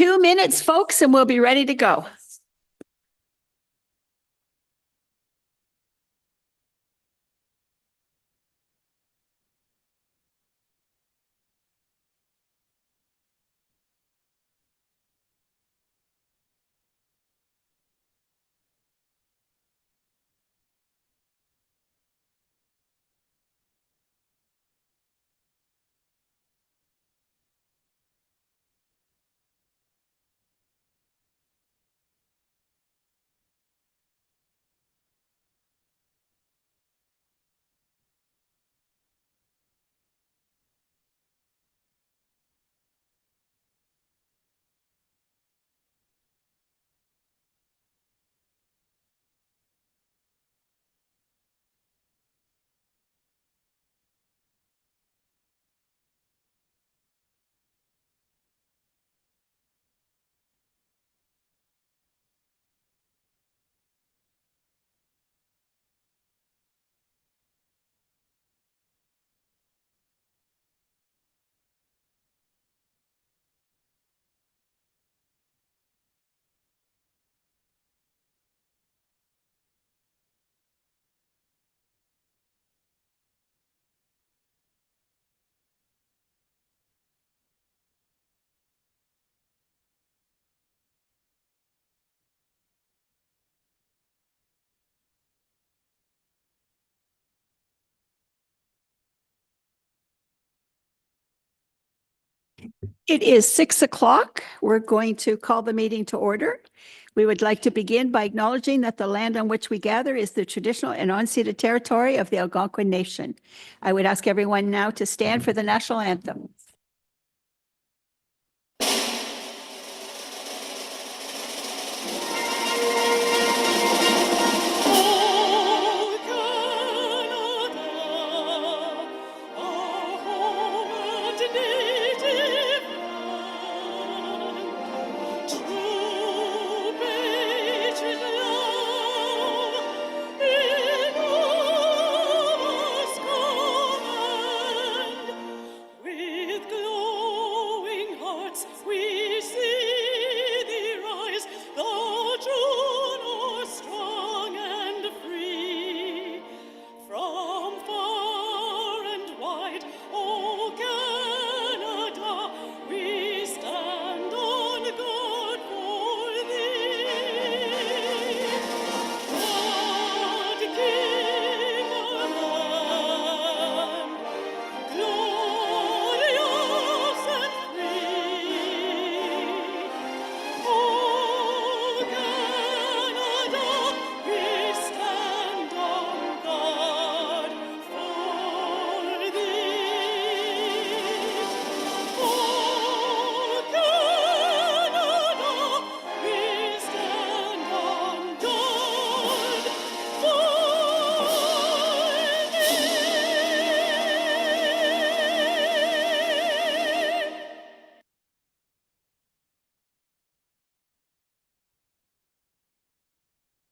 2 minutes, folks, and we'll be ready to go. It is 6 o'clock. We're going to call the meeting to order. We would like to begin by acknowledging that the land on which we gather is the traditional and unceded territory of the Algonquin Nation. I would ask everyone now to stand for the national anthem.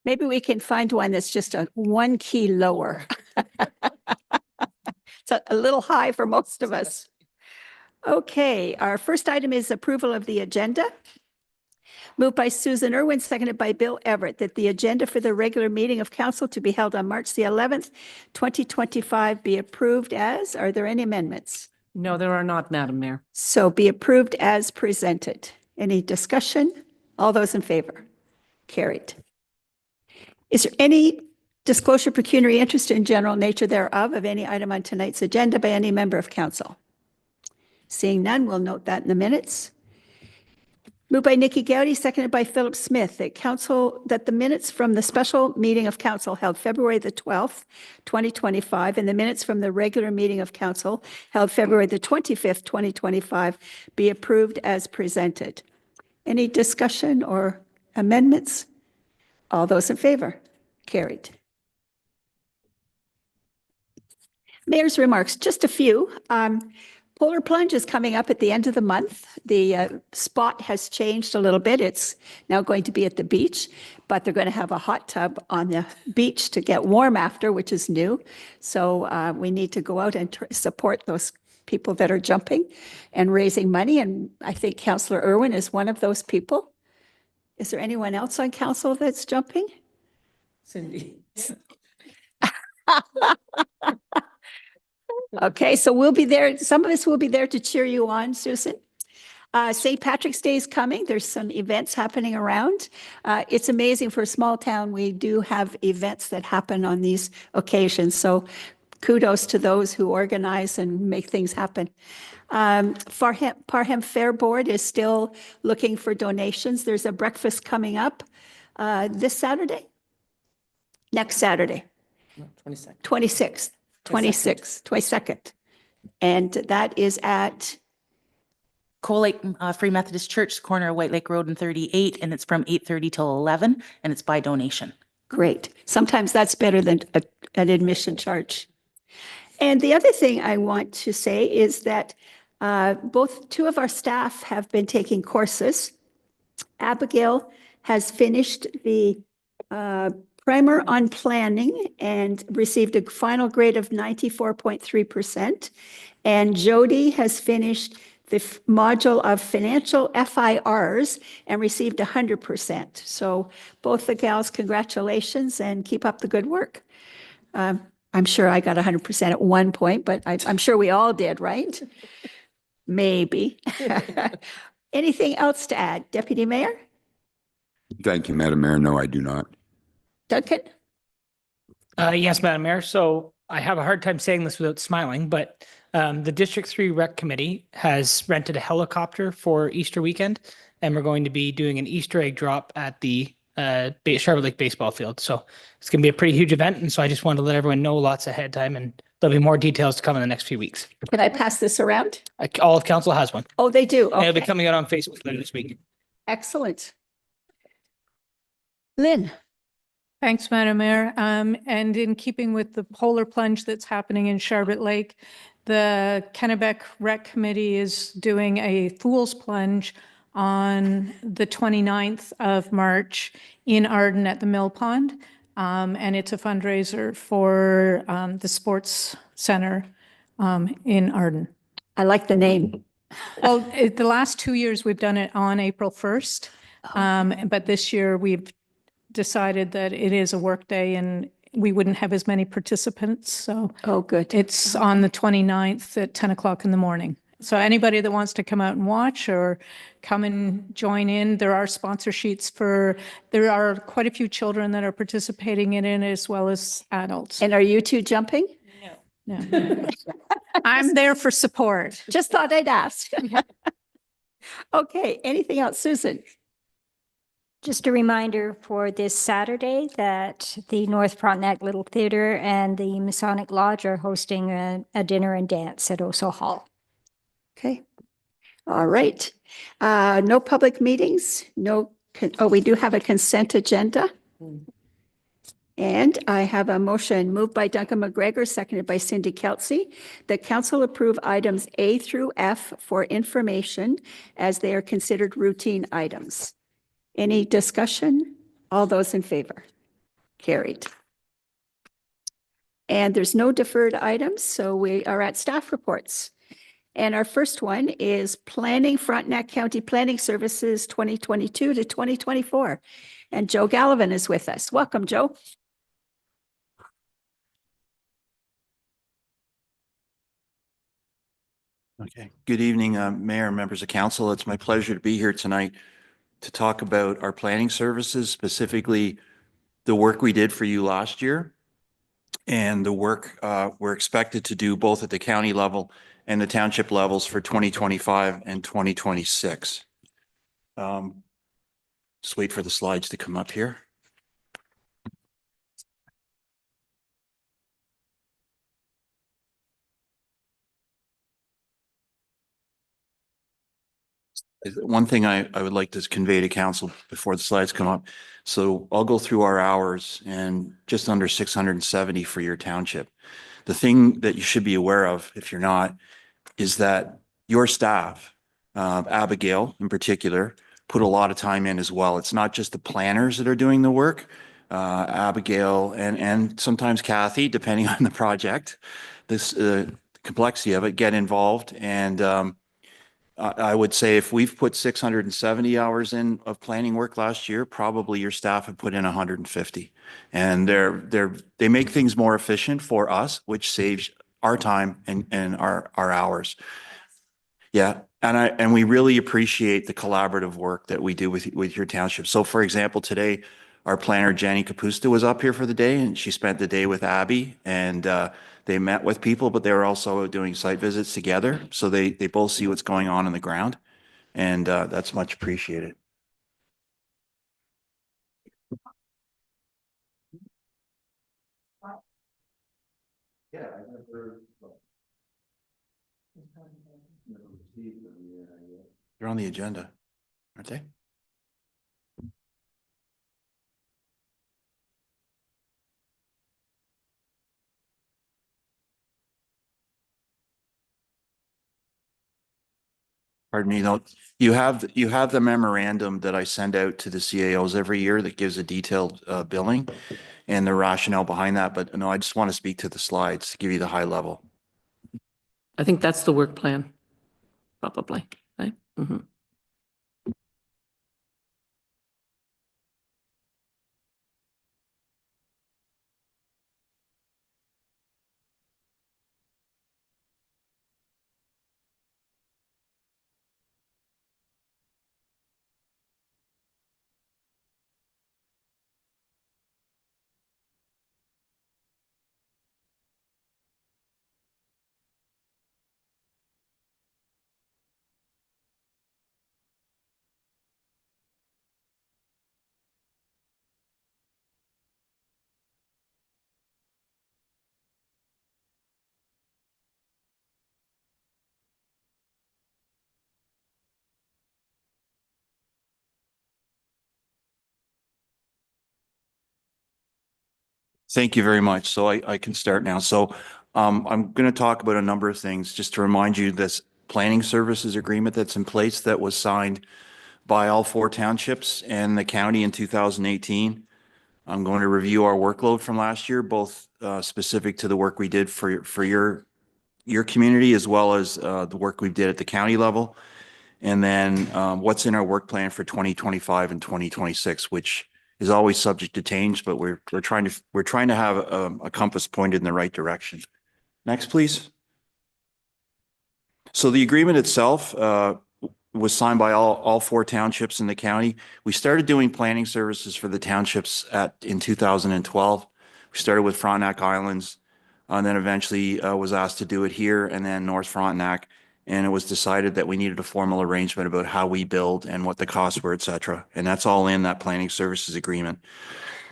Maybe we can find one that's just one key lower. It's a little high for most of us. Okay, our first item is approval of the agenda. Moved by Susan Irwin, seconded by Bill Everett, that the agenda for the regular meeting of council to be held on March the 11th, 2025 be approved as, are there any amendments? No, there are not, Madam Mayor. So be approved as presented. Any discussion? All those in favor? Carried. Is there any disclosure, pecuniary interest in general nature thereof of any item on tonight's agenda by any member of council? Seeing none, we'll note that in the minutes. Moved by Nikki Gowdy, seconded by Philip Smith, that the minutes from the special meeting of council held February the 12th, 2025, and the minutes from the regular meeting of council held February the 25th, 2025, be approved as presented. Any discussion or amendments? All those in favor? Carried. Mayor's remarks, just a few. Polar Plunge is coming up at the end of the month. The spot has changed a little bit. It's now going to be at the beach, but they're going to have a hot tub on the beach to get warm after, which is new. So we need to go out and support those people that are jumping and raising money. And I think Councillor Irwin is one of those people. Is there anyone else on council that's jumping? Cindy. Okay, so we'll be there. Some of us will be there to cheer you on, Susan. St. Patrick's Day is coming. There's some events happening around. It's amazing for a small town. We do have events that happen on these occasions. So kudos to those who organize and make things happen. Parham Fair Board is still looking for donations. There's a breakfast coming up this Saturday, next Saturday, 26th, 22nd. And that is at Coal Lake Free Methodist Church, corner of White Lake Road and 38, and it's from 8:30 till 11, and it's by donation. Great. Sometimes that's better than an admission charge. And the other thing I want to say is that two of our staff have been taking courses. Abigail has finished the primer on planning and received a final grade of 94.3%. And Jody has finished the module of financial FIRs and received 100%. So both the gals, congratulations and keep up the good work. I'm sure I got 100% at one point, but I'm sure we all did, right? Maybe. Anything else to add, Deputy Mayor? Thank you, Madam Mayor. No, I do not. Duncan? Yes, Madam Mayor. So I have a hard time saying this without smiling, but the District 3 Rec Committee has rented a helicopter for Easter weekend, and we're going to be doing an Easter egg drop at the Charlotte Lake baseball field. So it's going to be a pretty huge event. And so I just wanted to let everyone know lots ahead of time, and there'll be more details to come in the next few weeks. Can I pass this around? All of council has one. Oh, they do? And it'll be Okay. coming out on Facebook later this week. Excellent. Lynn? Thanks, Madam Mayor. And in keeping with the polar plunge that's happening in Charlotte Lake, the Kennebec Rec Committee is doing a Fool's Plunge on the 29th of March in Arden at the Mill Pond. And it's a fundraiser for the Sports Center in Arden. I like the name. Well, the last 2 years we've done it on April 1st. But this year we've decided that it is a work day and we wouldn't have as many participants. So Oh, good. it's on the 29th at 10 o'clock in the morning. So anybody that wants to come out and watch or come and join in, there are sponsor sheets there are quite a few children that are participating in it as well as adults. And are you two jumping? No. I'm there for support. Just thought I'd ask. Okay, anything else, Susan? Just a reminder for this Saturday that the North Frontenac Little Theatre and the Masonic Lodge are hosting a dinner and dance at Oso Hall. Okay. All right. No public meetings, we do have a consent agenda. And I have a motion moved by Duncan McGregor, seconded by Cindy Kelsey, that council approve items A through F for information as they are considered routine items. Any discussion? All those in favor? Carried. And there's no deferred items, so we are at staff reports. And our first one is Planning, Frontenac County Planning Services 2022 to 2024. And Joe Gallivan is with us. Welcome, Joe. Okay. Good evening, Mayor and members of council. It's my pleasure to be here tonight to talk about our planning services, specifically the work we did for you last year and the work we're expected to do both at the county level and the township levels for 2025 and 2026. Just wait for the slides to come up here. One thing I would like to convey to council before the slides come up. So I'll go through our hours and just under 670 for your township. The thing that you should be aware of, if you're not, is that your staff, Abigail in particular, put a lot of time in as well. It's not just the planners that are doing the work. Abigail and sometimes Kathy, depending on the project. This complexity of it, get involved. And I would say if we've put 670 hours in of planning work last year, probably your staff have put in 150. And they make things more efficient for us, which saves our time and our hours. Yeah. And we really appreciate the collaborative work that we do with your township. So for example, today, our planner, Jenny Capusta, was up here for the day, and she spent the day with Abby, and they met with people, but they were also doing site visits together. So they both see what's going on the ground, and that's much appreciated. Yeah, I never. They're on the agenda, aren't they? Pardon me, though. You have the memorandum that I send out to the CAOs every year that gives a detailed billing and the rationale behind that. But no, I just want to speak to the slides to give you the high level. I think that's the work plan, probably, right? Mhm. Thank you very much. So I can start now. So I'm going to talk about a number of things just to remind you this planning services agreement that's in place that was signed by all 4 townships and the county in 2018. I'm going to review our workload from last year, both specific to the work we did for your community as well as the work we did at the county level. And then what's in our work plan for 2025 and 2026, which is always subject to change, but we're trying to have a compass pointed in the right direction. Next, please. So the agreement itself was signed by all 4 townships in the county. We started doing planning services for the townships in 2012. We started with Frontenac Islands, and then eventually was asked to do it here, and then North Frontenac. And it was decided that we needed a formal arrangement about how we build and what the costs were, et cetera. And that's all in that planning services agreement.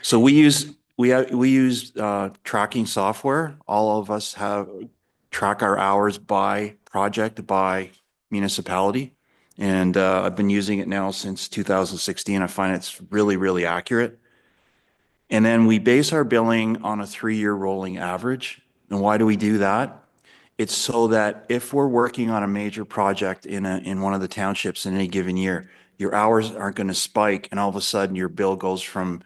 So we use tracking software. All of us track our hours by project, by municipality. And I've been using it now since 2016. I find it's really, really accurate. And then we base our billing on a 3-year rolling average. And why do we do that? It's so that if we're working on a major project in one of the townships in any given year, your hours aren't going to spike and all of a sudden your bill goes from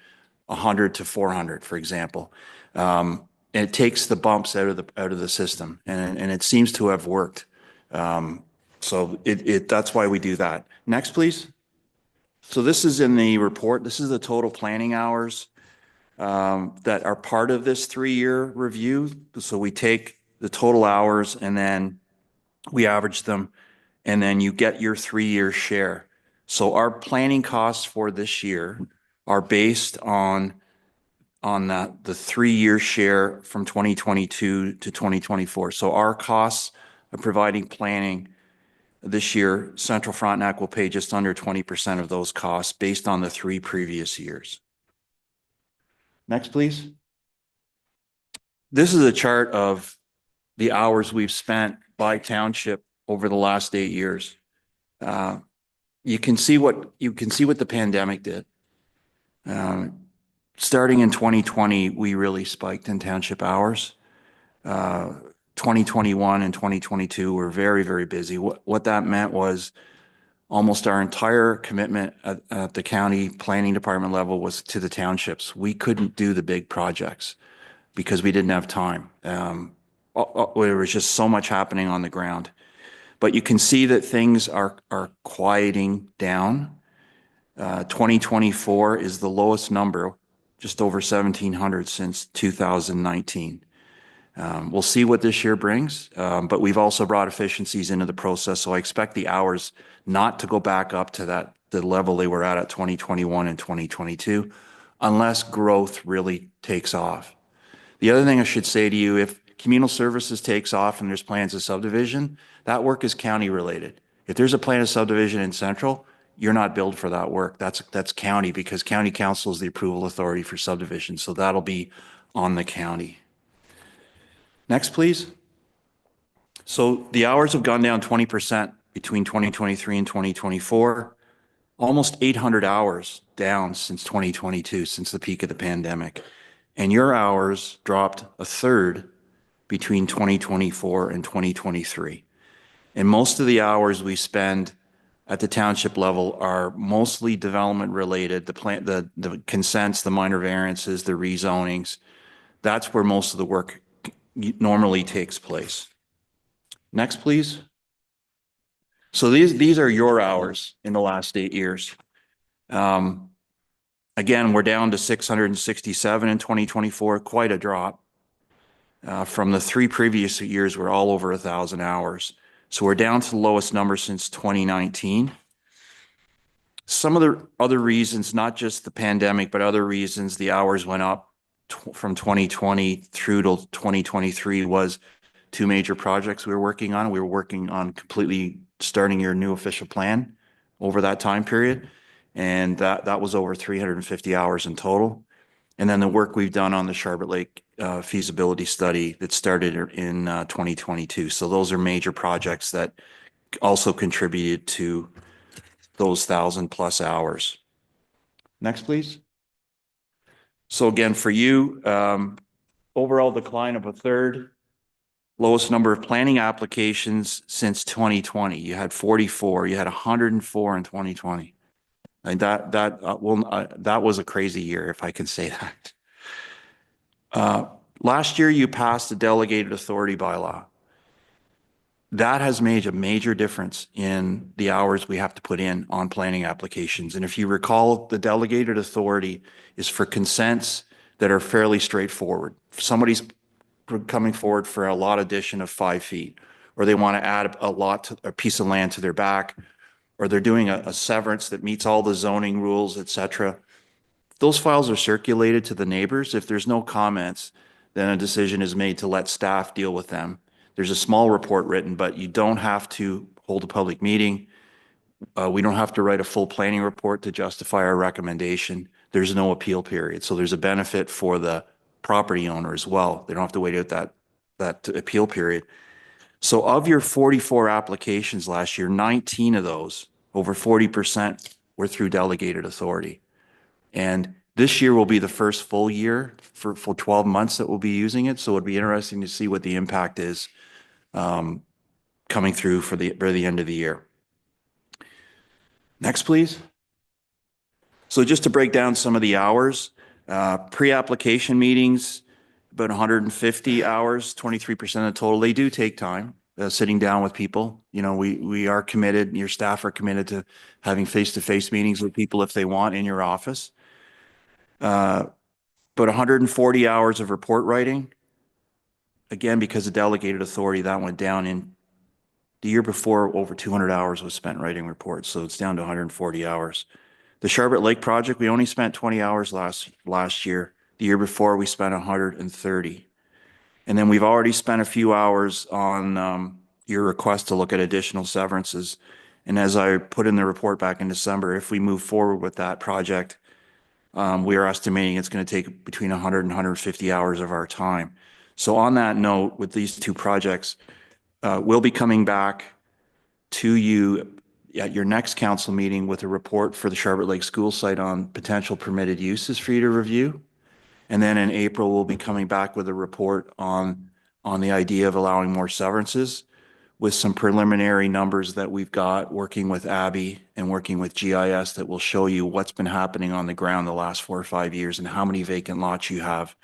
100 to 400, for example. And it takes the bumps out of the system, and it seems to have worked. So that's why we do that. Next, please. So this is in the report. This is the total planning hours that are part of this 3-year review. So we take the total hours and then we average them, and then you get your 3-year share. So our planning costs for this year are based on the 3-year share from 2022 to 2024. So our costs of providing planning this year, Central Frontenac will pay just under 20% of those costs based on the 3 previous years. Next, please. This is a chart of the hours we've spent by township over the last 8 years. You can see what the pandemic did. Starting in 2020, we really spiked in township hours. 2021 and 2022 were very, very busy. What that meant was almost our entire commitment at the county planning department level was to the townships. We couldn't do the big projects because we didn't have time. there was just so much happening on the ground. But you can see that things are quieting down. 2024 is the lowest number, just over 1,700 since 2019. We'll see what this year brings, but we've also brought efficiencies into the process. So I expect the hours not to go back up to the level they were at 2021 and 2022, unless growth really takes off. The other thing I should say to you, if communal services takes off and there's plans of subdivision, that work is county related. If there's a plan of subdivision in Central, you're not billed for that work. That's county, because county council is the approval authority for subdivision. So that'll be on the county. Next, please. So the hours have gone down 20% between 2023 and 2024, almost 800 hours down since 2022, since the peak of the pandemic. And your hours dropped a third between 2024 and 2023. And most of the hours we spend at the township level are mostly development related, the consents, the minor variances, the rezonings. That's where most of the work normally takes place. Next, please. So these are your hours in the last 8 years. Again, we're down to 667 in 2024, quite a drop. From the 3 previous years, we're all over 1,000 hours. So we're down to the lowest number since 2019. Some of the other reasons, not just the pandemic, but other reasons the hours went up from 2020 through to 2023 was 2 major projects we were working on. We were working on completely starting your new official plan over that time period. And that was over 350 hours in total. And then the work we've done on the Charlotte Lake feasibility study that started in 2022. So those are major projects that also contributed to those 1,000+ hours. Next, please. So again, for you, overall decline of a third, lowest number of planning applications since 2020. You had 44, you had 104 in 2020. And that was a crazy year, if I can say that. Last year, you passed the delegated authority bylaw. That has made a major difference in the hours we have to put in on planning applications. And if you recall, the delegated authority is for consents that are fairly straightforward. If somebody's coming forward for a lot addition of 5 feet, or they want to add a piece of land to their back, or they're doing a severance that meets all the zoning rules, etc. Those files are circulated to the neighbors. If there's no comments, then a decision is made to let staff deal with them. There's a small report written, but you don't have to hold a public meeting. We don't have to write a full planning report to justify our recommendation. There's no appeal period. So there's a benefit for the property owner as well. They don't have to wait out that appeal period. So of your 44 applications last year, 19 of those, over 40%, were through delegated authority. And this year will be the first full year for 12 months that we'll be using it. So it'd be interesting to see what the impact is coming through for the end of the year. Next, please. So just to break down some of the hours, pre-application meetings, about 150 hours, 23% of the total. They do take time, sitting down with people. You know, we are committed, your staff are committed to having face-to-face meetings with people if they want in your office. About 140 hours of report writing. Again, because of delegated authority, that went down. In the year before, over 200 hours was spent writing reports, so it's down to 140 hours. The Charlotte Lake project, we only spent 20 hours last year. The year before, we spent 130. And then we've already spent a few hours on your request to look at additional severances. And as I put in the report back in December, if we move forward with that project, we are estimating it's going to take between 100 and 150 hours of our time. So on that note, with these 2 projects, we'll be coming back to you at your next council meeting with a report for the Charlotte Lake School site on potential permitted uses for you to review. And then in April, we'll be coming back with a report on the idea of allowing more severances with some preliminary numbers that we've got working with Abby and working with GIS that will show you what's been happening on the ground the last 4 or 5 years and how many vacant lots you have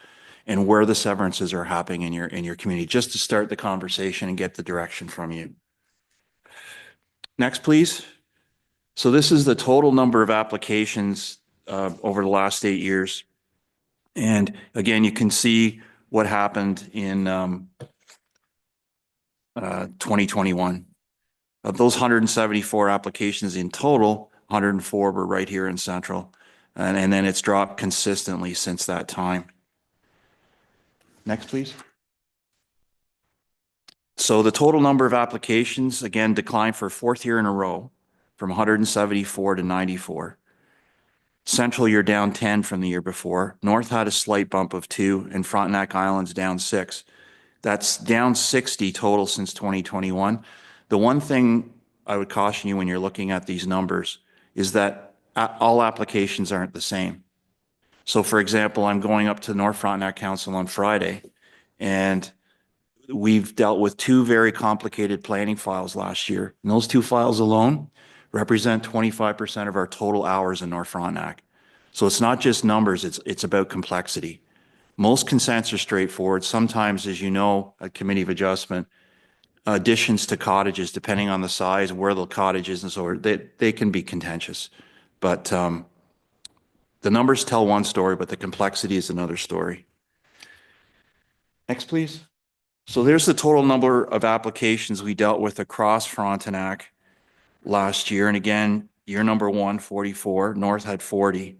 and where the severances are happening in your community, just to start the conversation and get the direction from you. Next, please. So this is the total number of applications over the last 8 years. And again, you can see what happened in 2021. Of those 174 applications in total, 104 were right here in Central. And then it's dropped consistently since that time. Next, please. So the total number of applications, again, declined for a 4th year in a row from 174 to 94. Central, you're down 10 from the year before. North had a slight bump of 2, and Frontenac Island's down 6. That's down 60 total since 2021. The one thing I would caution you when you're looking at these numbers is that all applications aren't the same. So for example, I'm going up to North Frontenac Council on Friday, and we've dealt with 2 very complicated planning files last year. And those 2 files alone represent 25% of our total hours in North Frontenac. So it's not just numbers, it's about complexity. Most consents are straightforward. Sometimes, as you know, a committee of adjustment, additions to cottages, depending on the size, where the cottage is and so on, they can be contentious. But the numbers tell one story, but the complexity is another story. Next, please. So there's the total number of applications we dealt with across Frontenac last year. And again, year number 1, 44, North had 40.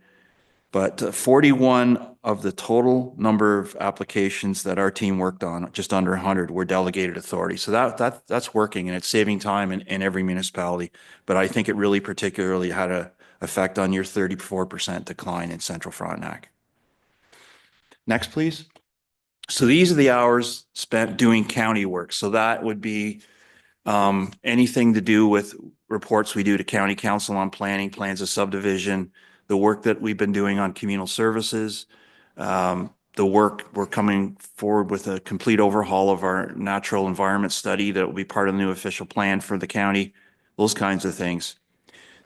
But 41 of the total number of applications that our team worked on, just under 100, were delegated authority. So that's working, and it's saving time in every municipality. But I think it really particularly had an effect on your 34% decline in Central Frontenac. Next, please. So these are the hours spent doing county work. So that would be anything to do with reports we do to County Council on planning, plans of subdivision, the work that we've been doing on communal services, the work we're coming forward with a complete overhaul of our natural environment study that will be part of the new official plan for the county, those kinds of things.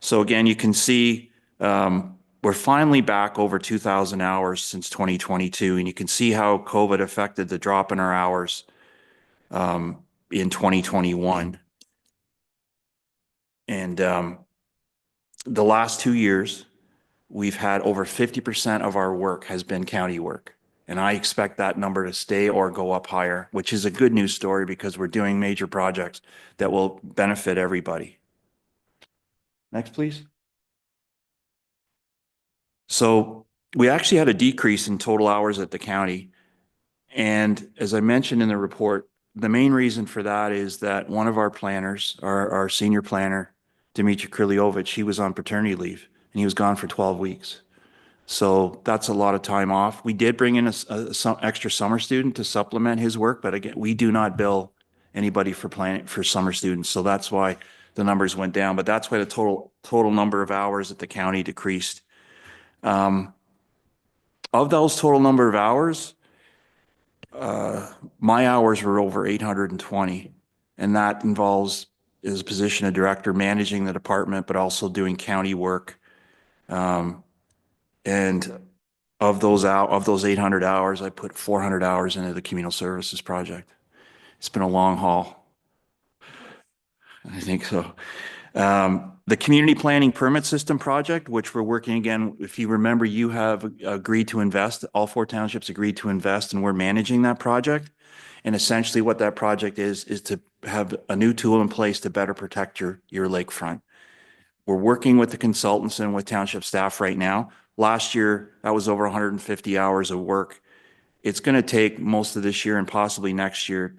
So again, you can see we're finally back over 2,000 hours since 2022, and you can see how COVID affected the drop in our hours in 2021. And the last 2 years, we've had over 50% of our work has been county work. And I expect that number to stay or go up higher, which is a good news story because we're doing major projects that will benefit everybody. Next, please. So we actually had a decrease in total hours at the county. And as I mentioned in the report, the main reason for that is that one of our planners, our senior planner, Dmitry Kryliovich, he was on paternity leave and he was gone for 12 weeks. So that's a lot of time off. We did bring in some extra summer student to supplement his work, but again, we do not bill anybody for summer students. So that's why the numbers went down, but that's why the total number of hours at the county decreased. Of those total number of hours, my hours were over 820, and that involves as a position of director managing the department, but also doing county work. And of those 800 hours, I put 400 hours into the communal services project. It's been a long haul. I think so. The community planning permit system project, which we're working again, if you remember, you have agreed to invest, all 4 townships agreed to invest, and we're managing that project. And essentially what that project is to have a new tool in place to better protect your lakefront. We're working with the consultants and with township staff right now. Last year, that was over 150 hours of work. It's going to take most of this year and possibly next year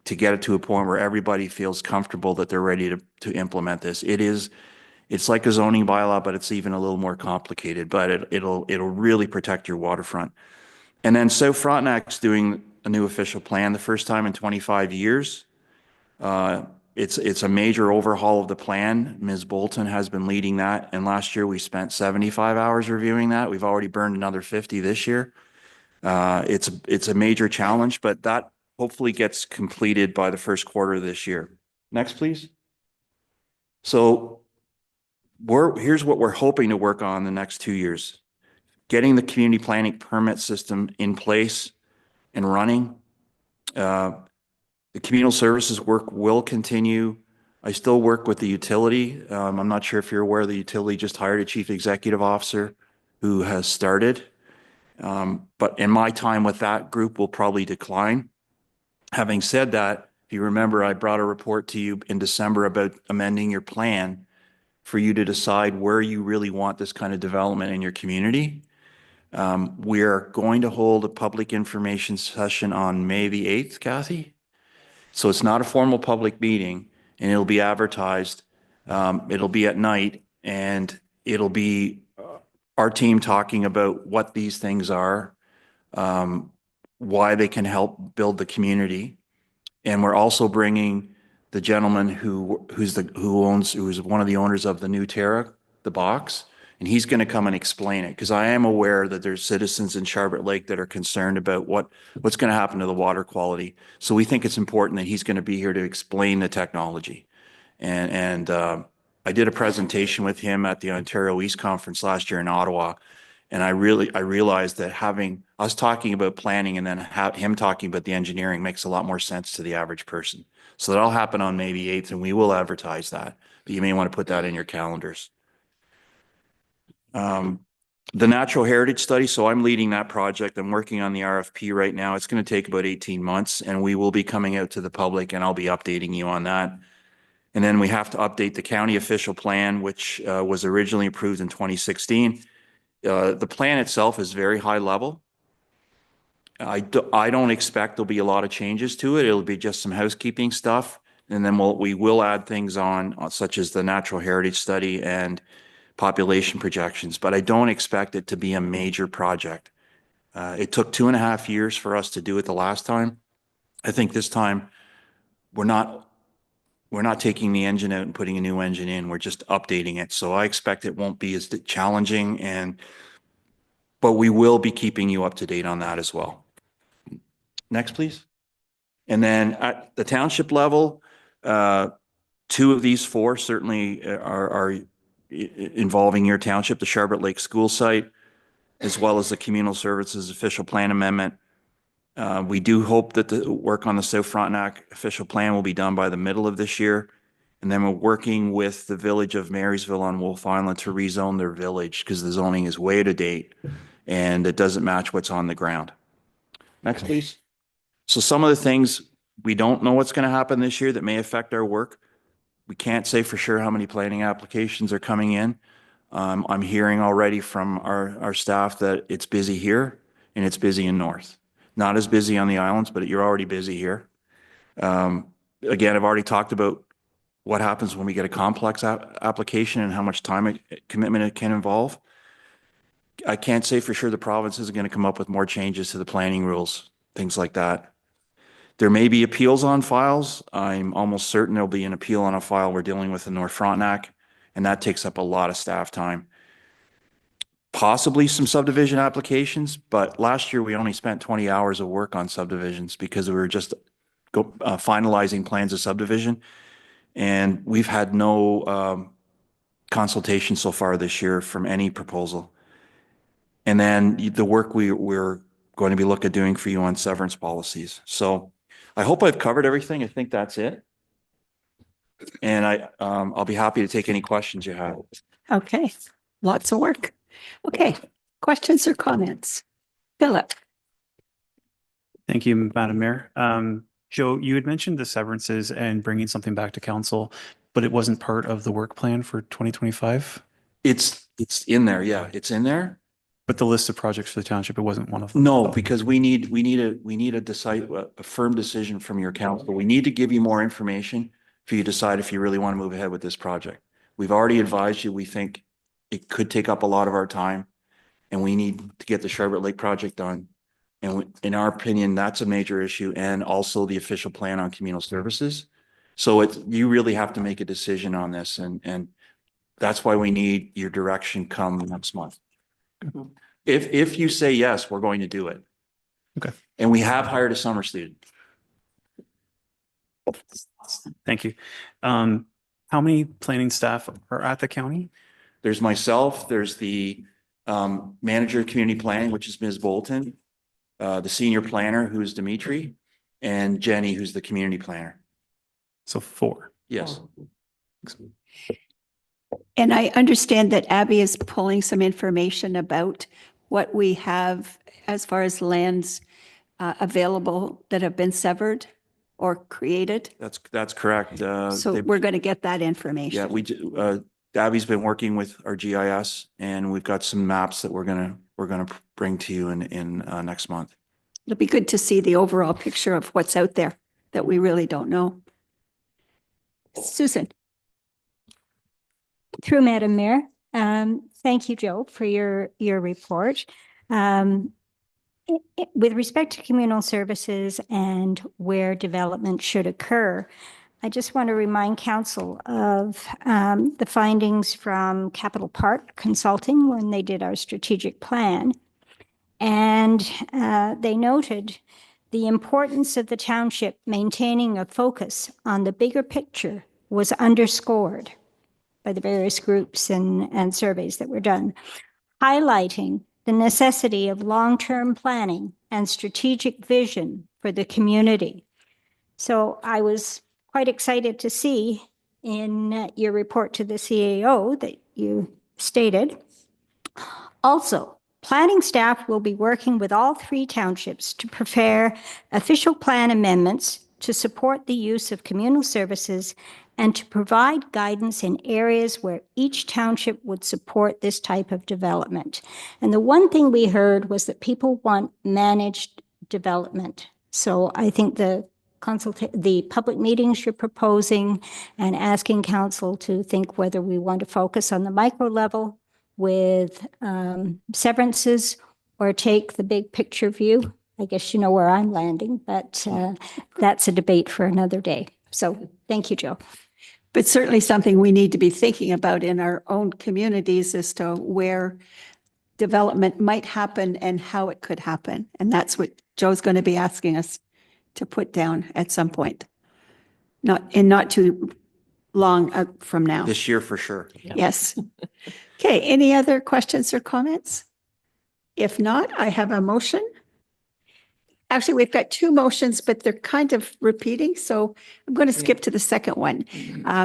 to get it to a point where everybody feels comfortable that they're ready to implement this. It's like a zoning bylaw, but it's even a little more complicated, but it'll really protect your waterfront. And then South Frontenac's doing a new official plan, the first time in 25 years. It's a major overhaul of the plan. Ms. Bolton has been leading that. And last year we spent 75 hours reviewing that. We've already burned another 50 this year. It's a major challenge, but that hopefully gets completed by the first quarter of this year. Next, please. So here's what we're hoping to work on the next 2 years. Getting the community planning permit system in place and running. The communal services work will continue. I still work with the utility. I'm not sure if you're aware, the utility just hired a chief executive officer who has started. But in my time with that group will probably decline. Having said that, if you remember, I brought a report to you in December about amending your plan for you to decide where you really want this kind of development in your community. We are going to hold a public information session on May the 8th, Kathy. So it's not a formal public meeting, and it'll be advertised. It'll be at night, and it'll be our team talking about what these things are, why they can help build the community. And we're also bringing the gentleman who's one of the owners of the new Terra, the box, and he's going to come and explain it, because I am aware that there's citizens in Charbot Lake that are concerned about what's going to happen to the water quality. So we think it's important that he's going to be here to explain the technology. And I did a presentation with him at the Ontario East Conference last year in Ottawa, and I realized that having us talking about planning and then him talking about the engineering makes a lot more sense to the average person. So that'll happen on May the 8th, and we will advertise that, but you may want to put that in your calendars. The natural heritage study, so I'm leading that project. I'm working on the RFP right now. It's going to take about 18 months, and we will be coming out to the public, and I'll be updating you on that. And then we have to update the county official plan, which was originally approved in 2016. The plan itself is very high level. I don't expect there'll be a lot of changes to it. It'll be just some housekeeping stuff. And then we will add things on, such as the natural heritage study and population projections, but I don't expect it to be a major project. It took 2.5 years for us to do it the last time. I think this time we're not taking the engine out and putting a new engine in. We're just updating it. So I expect it won't be as challenging, but we will be keeping you up to date on that as well. Next, please. And then at the township level, 2 of these 4 certainly are involving your township, the Charbot Lake School site, as well as the Communal Services Official Plan Amendment. We do hope that the work on the South Frontenac official plan will be done by the middle of this year. And then we're working with the village of Marysville on Wolf Island to rezone their village, because the zoning is way out of date and it doesn't match what's on the ground. Next, please. So some of the things we don't know what's going to happen this year that may affect our work. We can't say for sure how many planning applications are coming in. I'm hearing already from our staff that it's busy here and it's busy in North. Not as busy on the islands, but you're already busy here. Again, I've already talked about what happens when we get a complex application and how much time commitment it can involve. I can't say for sure the province is going to come up with more changes to the planning rules, things like that. There may be appeals on files. I'm almost certain there'll be an appeal on a file we're dealing with in North Frontenac, and that takes up a lot of staff time. Possibly some subdivision applications, but last year we only spent 20 hours of work on subdivisions because we were just finalizing plans of subdivision, and we've had no consultation so far this year from any proposal. And then the work we're going to be looking at doing for you on severance policies. So I hope I've covered everything. I think that's it. And I'll be happy to take any questions you have. Okay, lots of work. Okay, questions or comments? Philip? Thank you, Madam Mayor. Joe, you had mentioned the severances and bringing something back to council, but it wasn't part of the work plan for 2025? It's in there. Yeah, it's in there. But the list of projects for the township, it wasn't one of them? No, because we need a firm decision from your council. We need to give you more information for you to decide if you really want to move ahead with this project. We've already advised you, we think it could take up a lot of our time, and we need to get the Charbot Lake project done. And in our opinion, that's a major issue, and also the official plan on communal services. So you really have to make a decision on this, and that's why we need your direction come next month. If you say yes, we're going to do it. Okay. And we have hired a summer student. Thank you. How many planning staff are at the county? There's myself, there's the manager of community planning, which is Ms. Bolton. the senior planner, who's Dimitri, and Jenny, who's the community planner. So 4. Yes. And I understand that Abby is pulling some information about what we have as far as lands available that have been severed or created. That's correct. So we're going to get that information. Yeah, we do. Abby's been working with our GIS, and we've got some maps that we're gonna bring to you in next month. It'll be good to see the overall picture of what's out there that we really don't know. Susan. Through Madam Mayor, thank you, Joe, for your report. With respect to communal services and where development should occur, I just want to remind council of the findings from Capital Park Consulting when they did our strategic plan. And they noted the importance of the township maintaining a focus on the bigger picture was underscored by the various groups and surveys that were done, highlighting the necessity of long-term planning and strategic vision for the community. So I was quite excited to see in your report to the CAO that you stated. Also, planning staff will be working with all 3 townships to prepare official plan amendments to support the use of communal services and to provide guidance in areas where each township would support this type of development. And the one thing we heard was that people want managed development. So I think the public meetings you're proposing and asking council to think whether we want to focus on the micro level with severances or take the big picture view. I guess you know where I'm landing, but that's a debate for another day. So thank you, Joe. But certainly something we need to be thinking about in our own communities as to where development might happen and how it could happen. And that's what Joe's going to be asking us to put down at some point. Not too long from now. This year for sure. Yes. Okay, any other questions or comments? If not, I have a motion. Actually, we've got 2 motions, but they're kind of repeating, so I'm going to skip to the second one.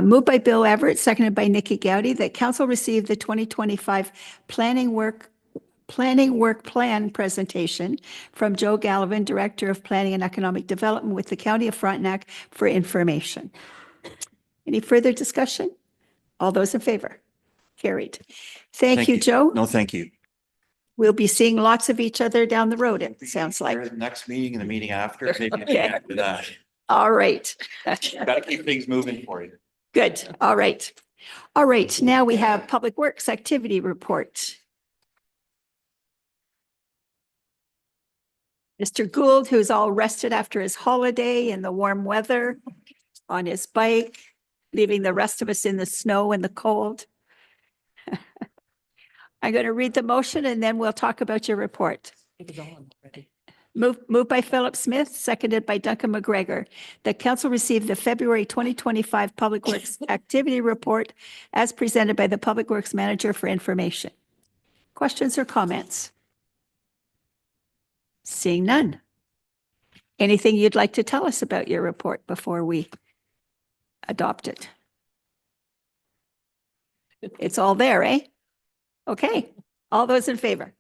Moved by Bill Everett, seconded by Nikki Gowdy, that council receive the 2025 planning work plan presentation from Joe Gallivan, Director of Planning and Economic Development with the County of Frontenac for information. Any further discussion? All those in favor? Carried. Thank you, Joe. No, thank you. We'll be seeing lots of each other down the road, it sounds like. The next meeting and the meeting after. Maybe Okay. after that. All right. Got to keep things moving for you. Good. All right. All right. Now we have Public Works Activity Report. Mr. Gould, who's all rested after his holiday in the warm weather on his bike, leaving the rest of us in the snow and the cold. I'm going to read the motion and then we'll talk about your report. Moved by Philip Smith, seconded by Duncan McGregor, that council received the February 2025 Public Works Activity Report as presented by the Public Works Manager for information. Questions or comments? Seeing none. Anything you'd like to tell us about your report before we adopt it? It's all there, eh? Okay. All those in favor?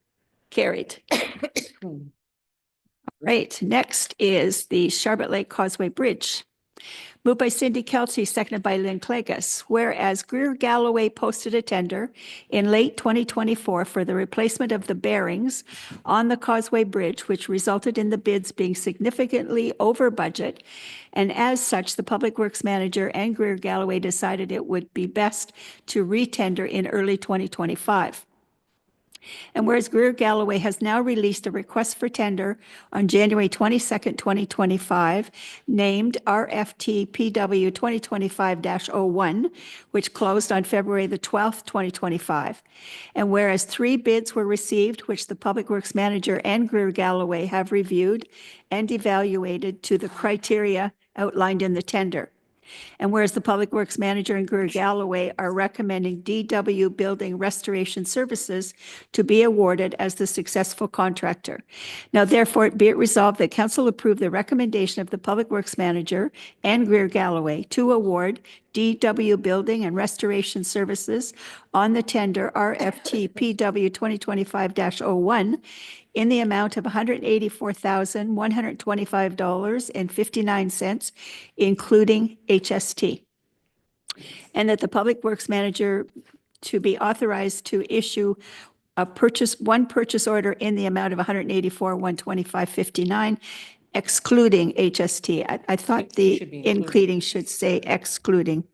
Carried. Right. Next is the Charlotte Lake Causeway Bridge. Moved by Cindy Kelsey, seconded by Lynn Clegus. Whereas Greer Galloway posted a tender in late 2024 for the replacement of the bearings on the Causeway Bridge, which resulted in the bids being significantly over budget. And as such, the Public Works Manager and Greer Galloway decided it would be best to retender in early 2025. And whereas Greer Galloway has now released a request for tender on January 22nd, 2025, named RFT PW 2025-01, which closed on February the 12th, 2025. And whereas 3 bids were received, which the Public Works Manager and Greer Galloway have reviewed and evaluated to the criteria outlined in the tender. And whereas the Public Works Manager and Greer Galloway are recommending DW Building Restoration Services to be awarded as the successful contractor. Now therefore be it resolved that council approve the recommendation of the Public Works Manager and Greer Galloway to award DW Building and Restoration Services on the tender RFT PW 2025-01 in the amount of $184,125.59, including HST. And that the Public Works Manager to be authorized to issue one purchase order in the amount of $184,125.59, excluding HST. I thought the Should be including. including should say excluding.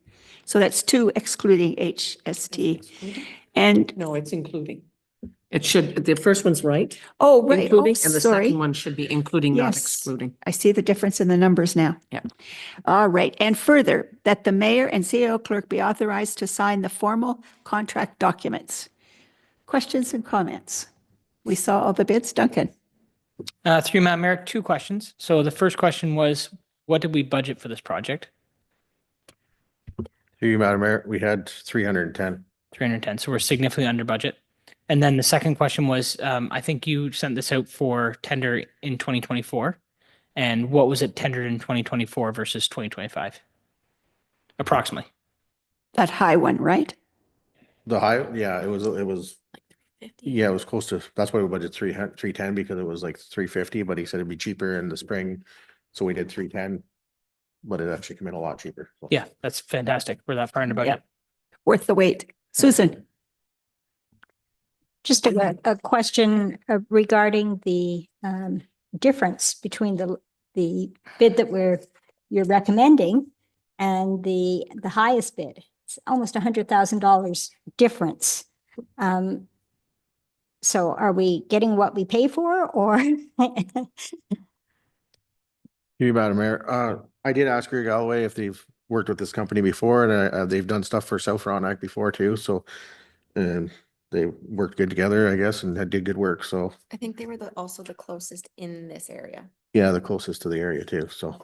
So that's two excluding HST. And, No, it's including. It should, the first one's right. oh, right, oh, Including, and the sorry. second one should be including, not Yes. excluding. I see the difference in the numbers now. Yeah. All right. And further, that the mayor and CAO clerk be authorized to sign the formal contract documents. Questions and comments? We saw all the bids. Duncan? Through Madam Mayor, 2 questions. So the first question was, what did we budget for this project? Through you, Madam Mayor, we had 310. 310. So we're significantly under budget. And then the second question was, I think you sent this out for tender in 2024. And what was it tendered in 2024 versus 2025? Approximately. That high one, right? The high, yeah, it was, yeah, it was close to, that's why we budgeted 310 because it was like 350, but he said it'd be cheaper in the spring. So we did 310, but it actually came in a lot cheaper. So. Yeah, that's fantastic. We're that far in the budget. Worth the wait. Susan? Just a question regarding the difference between the bid that you're recommending and the highest bid. It's almost $100,000 difference. So are we getting what we pay for, or? You, Madam Mayor, I did ask Greer Galloway if they've worked with this company before, and they've done stuff for South Frontenac before too. So, they worked good together, I guess, and did good work. So I think they were also the closest in this area. yeah, the closest to the area too. So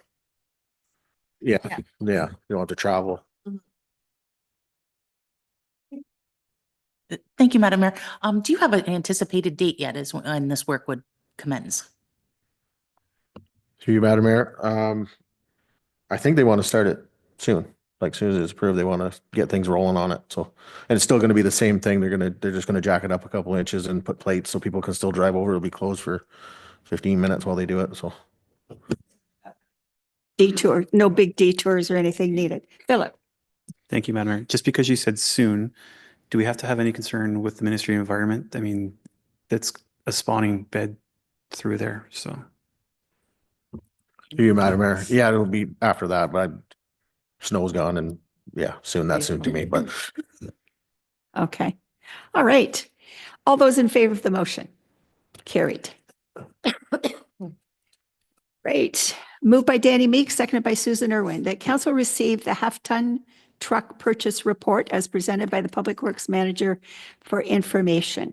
yeah, you don't have to travel. Thank you, Madam Mayor. Do you have an anticipated date yet as when this work would commence? To you, Madam Mayor, I think they want to start it soon. Like soon as it's approved, they want to get things rolling on it. So, and it's still going to be the same thing. They're just going to jack it up a couple inches and put plates so people can still drive over. It'll be closed for 15 minutes while they do it. So Detour, no big detours or anything needed. Philip? Thank you, Madam Mayor. Just because you said soon, do we have to have any concern with the Ministry of Environment? I mean, that's a spawning bed through there, so. to you, Madam Mayor. Yeah, it'll be after that, but snow's gone and yeah, soon, that's soon to me, but. Okay. All right. All those in favor of the motion? Carried. Great. Moved by Danny Meeks, seconded by Susan Irwin, that council receive the half-ton truck purchase report as presented by the Public Works Manager for information.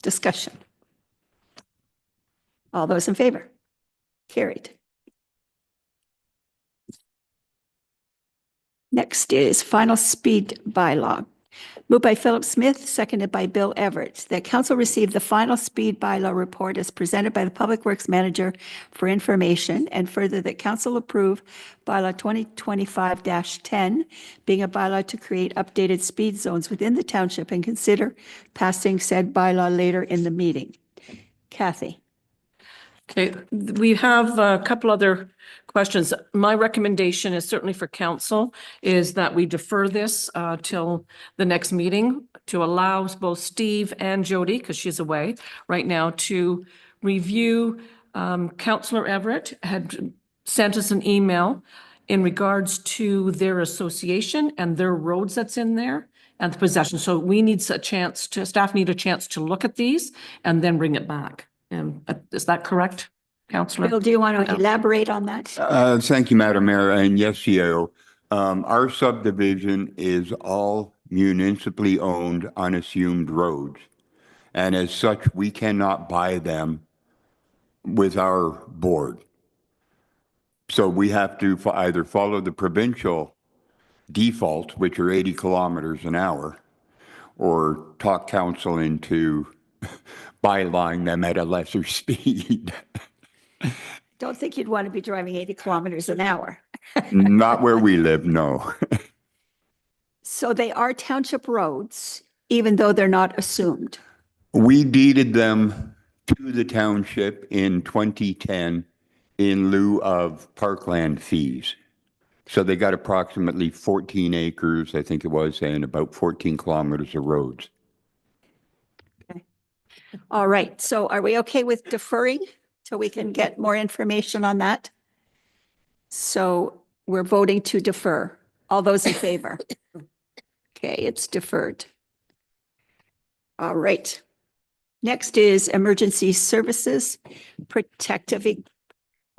Discussion. All those in favor? Carried. Next is final speed bylaw. Moved by Philip Smith, seconded by Bill Everett, that council receive the final speed bylaw report as presented by the Public Works Manager for information, and further that council approve bylaw 2025-10, being a bylaw to create updated speed zones within the township, and consider passing said bylaw later in the meeting. Kathy? Okay, we have a couple other questions. My recommendation is certainly for council is that we defer this till the next meeting to allow both Steve and Jody, because she's away right now, to review. Councillor Everett had sent us an email in regards to their association and their roads that's in there and the possession. So we need a chance to, staff need a chance to look at these and then bring it back. Is that correct, Councillor? Bill, do you want to elaborate on that? Thank you, Madam Mayor, and yes, CAO. Our subdivision is all municipally owned unassumed roads. And as such, we cannot buy them with our board. So we have to either follow the provincial default, which are 80 kilometers an hour, or talk council into bylawing them at a lesser speed. Don't think you'd want to be driving 80 kilometers an hour. Not where we live, no. So they are township roads, even though they're not assumed. We deeded them to the township in 2010 in lieu of parkland fees. So they got approximately 14 acres, I think it was, and about 14 kilometers of roads. All right, so are we okay with deferring till we can get more information on that? So we're voting to defer. All those in favor? Okay, it's deferred. All right. Next is emergency services,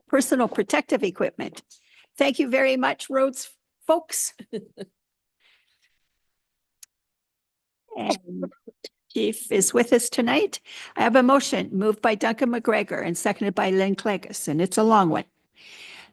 personal protective equipment. Thank you very much, roads folks. And Chief is with us tonight. I have a motion moved by Duncan McGregor and seconded by Lynn Clegus, and it's a long one.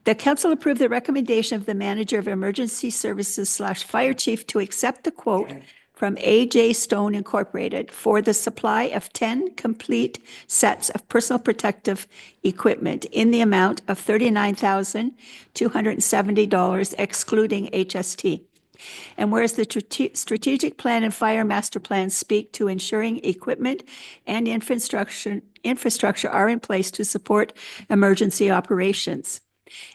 The council approved the recommendation of the manager of emergency services / fire chief to accept the quote from AJ Stone Incorporated for the supply of 10 complete sets of personal protective equipment in the amount of $39,270 excluding HST. And whereas the strategic plan and fire master plan speak to ensuring equipment and infrastructure are in place to support emergency operations.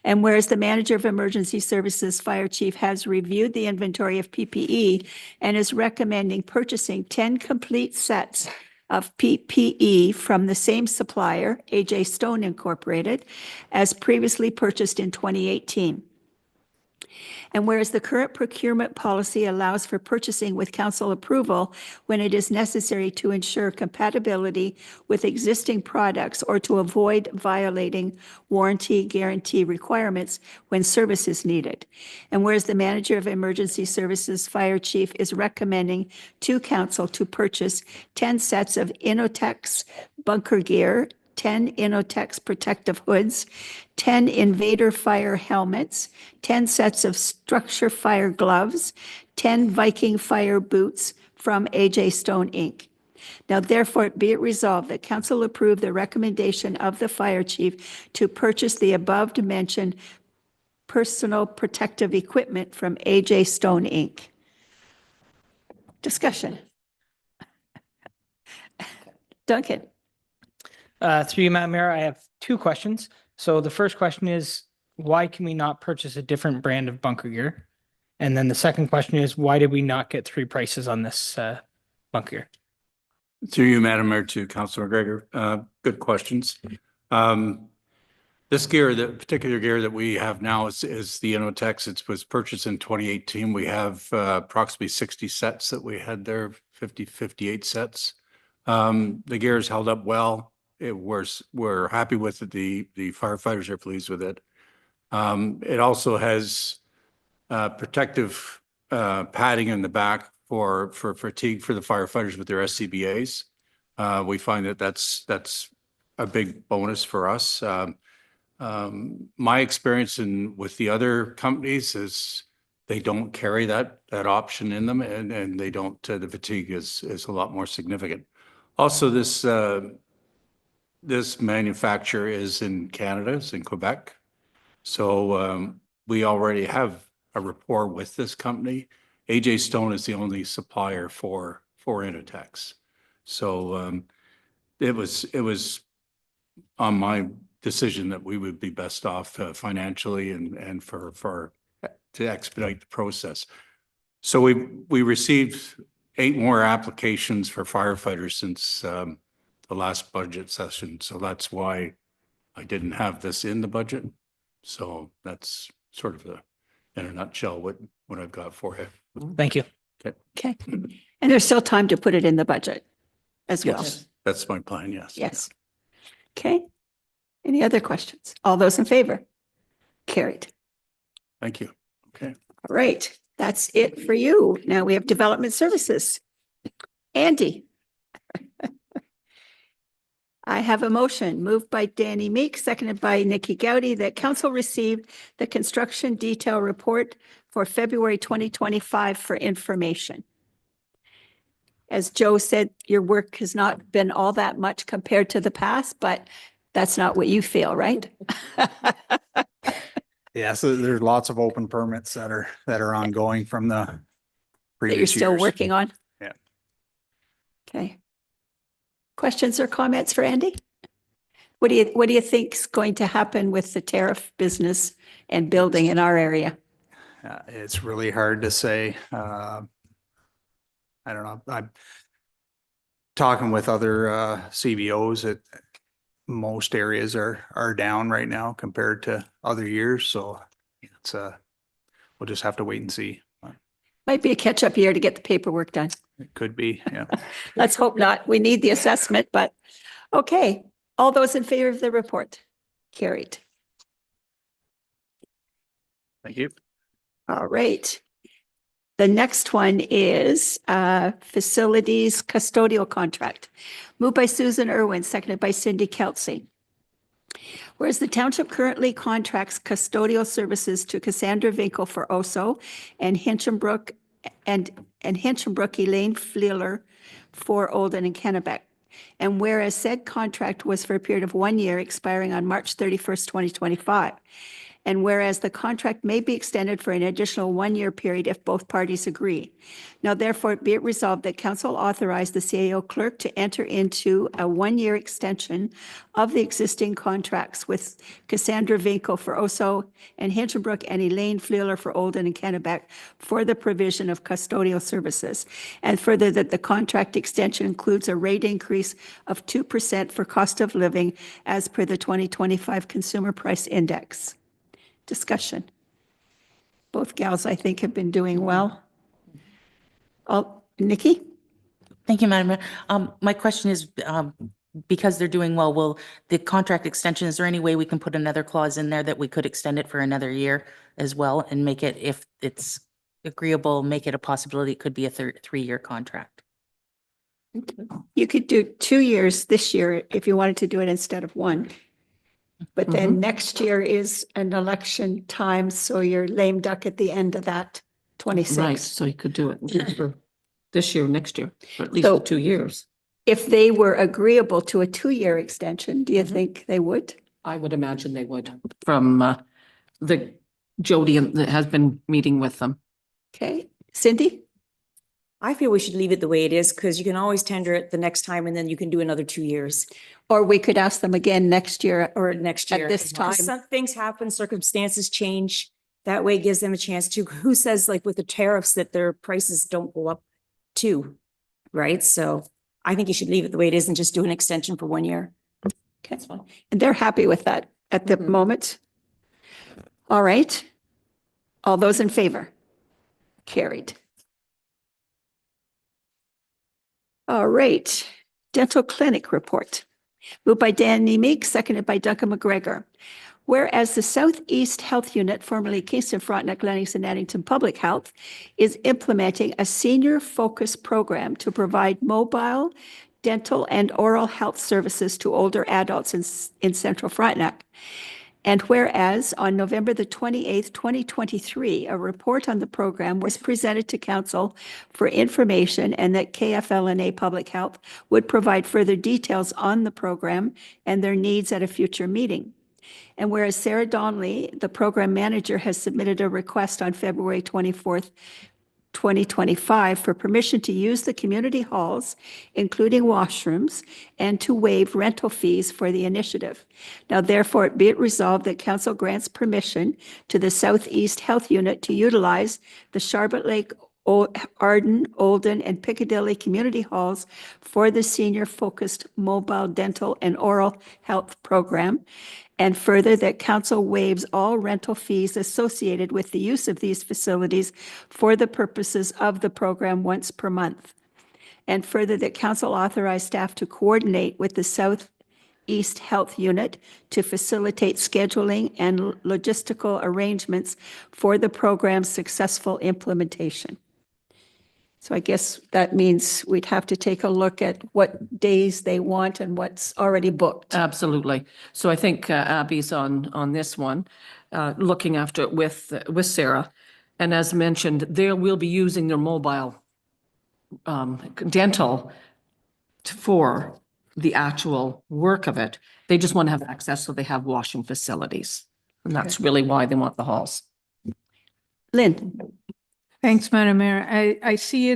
And whereas the manager of emergency services fire chief has reviewed the inventory of PPE and is recommending purchasing 10 complete sets of PPE from the same supplier, AJ Stone Incorporated, as previously purchased in 2018. And whereas the current procurement policy allows for purchasing with council approval when it is necessary to ensure compatibility with existing products or to avoid violating warranty guarantee requirements when service is needed. And whereas the manager of emergency services fire chief is recommending to council to purchase 10 sets of Inotex bunker gear, 10 Inotex protective hoods, 10 Invader fire helmets, 10 sets of structure fire gloves, 10 Viking fire boots from AJ Stone Inc. Now therefore be it resolved that council approve the recommendation of the fire chief to purchase the above mentioned personal protective equipment from AJ Stone Inc. Discussion. Duncan. Through you, Madam Mayor, I have two questions. So the first question is, why can we not purchase a different brand of bunker gear? And then the second question is, why did we not get three prices on this bunker gear? Through you, Madam Mayor, to Councilor McGregor. Good questions. This gear, the particular gear that we have now is the Inotex. It was purchased in 2018. We have approximately 60 sets that we had there, 58 sets. The gear has held up well. We're happy with it. The firefighters are pleased with it. It also has protective padding in the back for fatigue for the firefighters with their SCBAs. We find that that's a big bonus for us. My experience with the other companies is they don't carry that option in them, and they don't. The fatigue is a lot more significant. Also, this manufacturer is in Canada, it's in Quebec. So we already have a rapport with this company. AJ Stone is the only supplier for Inotex. So it was on my decision that we would be best off financially and to expedite the process. So we received 8 more applications for firefighters since the last budget session. So that's why I didn't have this in the budget. So that's sort of in a nutshell what I've got for you. Thank you. Okay. And there's still time to put it in the budget as well. Yes, that's my plan. Yes. Yes. Okay. Any other questions? All those in favor? Carried. Thank you. Okay. All right. That's it for you. Now we have development services. Andy. I have a motion moved by Danny Meek, seconded by Nikki Gowdy, that council received the construction detail report for February 2025 for information. As Joe said, your work has not been all that much compared to the past, but that's not what you feel, right? Yeah, so there's lots of open permits that are ongoing from the That you're previous still years. working on? Yeah. Okay. Questions or comments for Andy? What do you think's going to happen with the tariff business and building in our area? It's really hard to say. I don't know. I'm talking with other CBOs that most areas are down right now compared to other years. So it's we'll just have to wait and see. Might be a catch-up year to get the paperwork done. It could be, yeah. Let's hope not. We need the assessment, but okay. All those in favor of the report? Carried. Thank you. All right. The next one is facilities custodial contract. Moved by Susan Irwin, seconded by Cindy Kelsey. Whereas the township currently contracts custodial services to Cassandra Vinkel for Oso and Hinchinbrook and Hinchinbrook Elaine Fleeler for Olden and Kennebec. And whereas said contract was for a period of 1 year expiring on March 31st, 2025. And whereas the contract may be extended for an additional 1 year period if both parties agree. Now therefore be it resolved that council authorize the CAO clerk to enter into a 1 year extension of the existing contracts with Cassandra Vinkel for Oso and Hinchinbrook and Elaine Fleeler for Olden and Kennebec for the provision of custodial services. And further that the contract extension includes a rate increase of 2% for cost of living as per the 2025 Consumer Price Index. Discussion. Both gals, I think, have been doing well. Nikki? Thank you, Madam Mayor. My question is, because they're doing well, will the contract extension, is there any way we can put another clause in there that we could extend it for another year as well and make it, if it's agreeable, make it a possibility it could be a 3-year contract? You could do 2 years this year if you wanted to do it instead of 1. But then next year is an election time, so you're lame duck at the end of that, 26. Right, so you could do it for this year, next year, or at least So- for 2 years. If they were agreeable to a 2-year extension, do you think they would? I would imagine they would, from the Jody that has been meeting with them. Okay, Cindy? I feel we should leave it the way it is because you can always tender it the next time and then you can do another 2 years. Or we could ask them again next year or Next year. at this time. Some things happen, circumstances change. That way it gives them a chance to, who says like with the tariffs that their prices don't go up too, right? So I think you should leave it the way it is and just do an extension for 1 year. Okay, and they're happy with that at the moment. All right. All those in favor? Carried. All right, dental clinic report. Moved by Danny Meek, seconded by Duncan McGregor. Whereas the Southeast Health Unit, formerly Kingston, Frontenac, Lennox, and Addington Public Health, is implementing a senior-focused program to provide mobile, dental, and oral health services to older adults in Central Frontenac. And whereas on November the 28th, 2023, a report on the program was presented to council for information and that KFL&A Public Health would provide further details on the program and their needs at a future meeting. And whereas Sarah Donnelly, the program manager, has submitted a request on February 24th, 2025 for permission to use the community halls, including washrooms, and to waive rental fees for the initiative. Now, therefore, be it resolved that council grants permission to the Southeast Health Unit to utilize the Charlotte Lake, Arden, Olden, and Piccadilly community halls for the senior-focused mobile dental and oral health program. And further, that council waives all rental fees associated with the use of these facilities for the purposes of the program once per month. And further, that council authorize staff to coordinate with the Southeast Health Unit to facilitate scheduling and logistical arrangements for the program's successful implementation. So I guess that means we'd have to take a look at what days they want and what's already booked. Absolutely. So I think Abby's on this one, looking after it with Sarah. And as mentioned, they will be using their mobile dental for the actual work of it. They just want to have access so they have washing facilities. And that's really why they want the halls. Lynn? Thanks, Madam Mayor. I see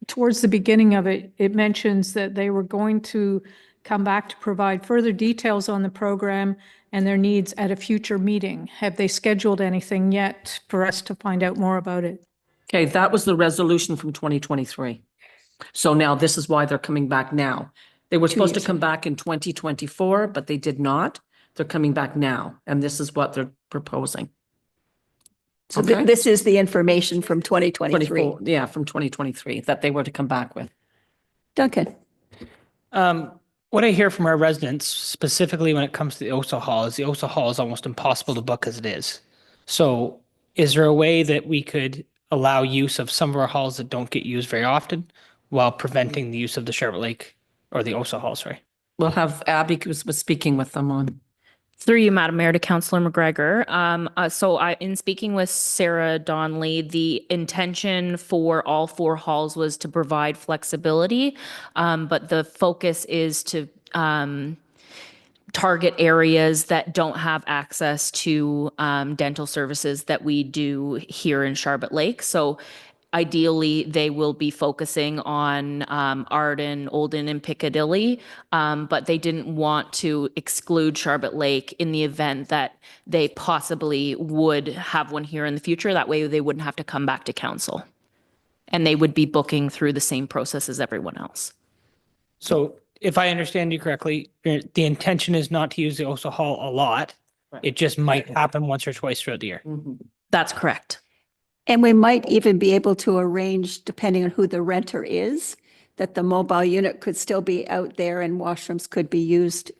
towards the beginning of it, it mentions that they were going to come back to provide further details on the program and their needs at a future meeting. Have they scheduled anything yet for us to find out more about it? Okay, that was the resolution from 2023. So now this is why they're coming back now. They were supposed to come back in 2024, but they did not. They're coming back now, and this is what they're proposing. So this is the information from 2023. 24, yeah, from 2023 that they were to come back with. Duncan? What I hear from our residents, specifically when it comes to the OSA hall, is the OSA hall is almost impossible to book as it is. So is there a way that we could allow use of some of our halls that don't get used very often while preventing the use of the Charlotte Lake or the OSA hall, sorry? We'll have Abby was speaking with them on. Through you, Madam Mayor, to Councillor McGregor. In speaking with Sarah Donnelly, the intention for all 4 halls was to provide flexibility, but the focus is to target areas that don't have access to dental services that we do here in Charlotte Lake. So ideally, they will be focusing on Arden, Olden, and Piccadilly, but they didn't want to exclude Charlotte Lake in the event that they possibly would have one here in the future. That way, they wouldn't have to come back to council. And they would be booking through the same process as everyone else. So if I understand you correctly, the intention is not to use the OSA hall a lot. Right. It just might happen once or twice throughout the year. That's correct. And we might even be able to arrange, depending on who the renter is, that the mobile unit could still be out there and washrooms could be used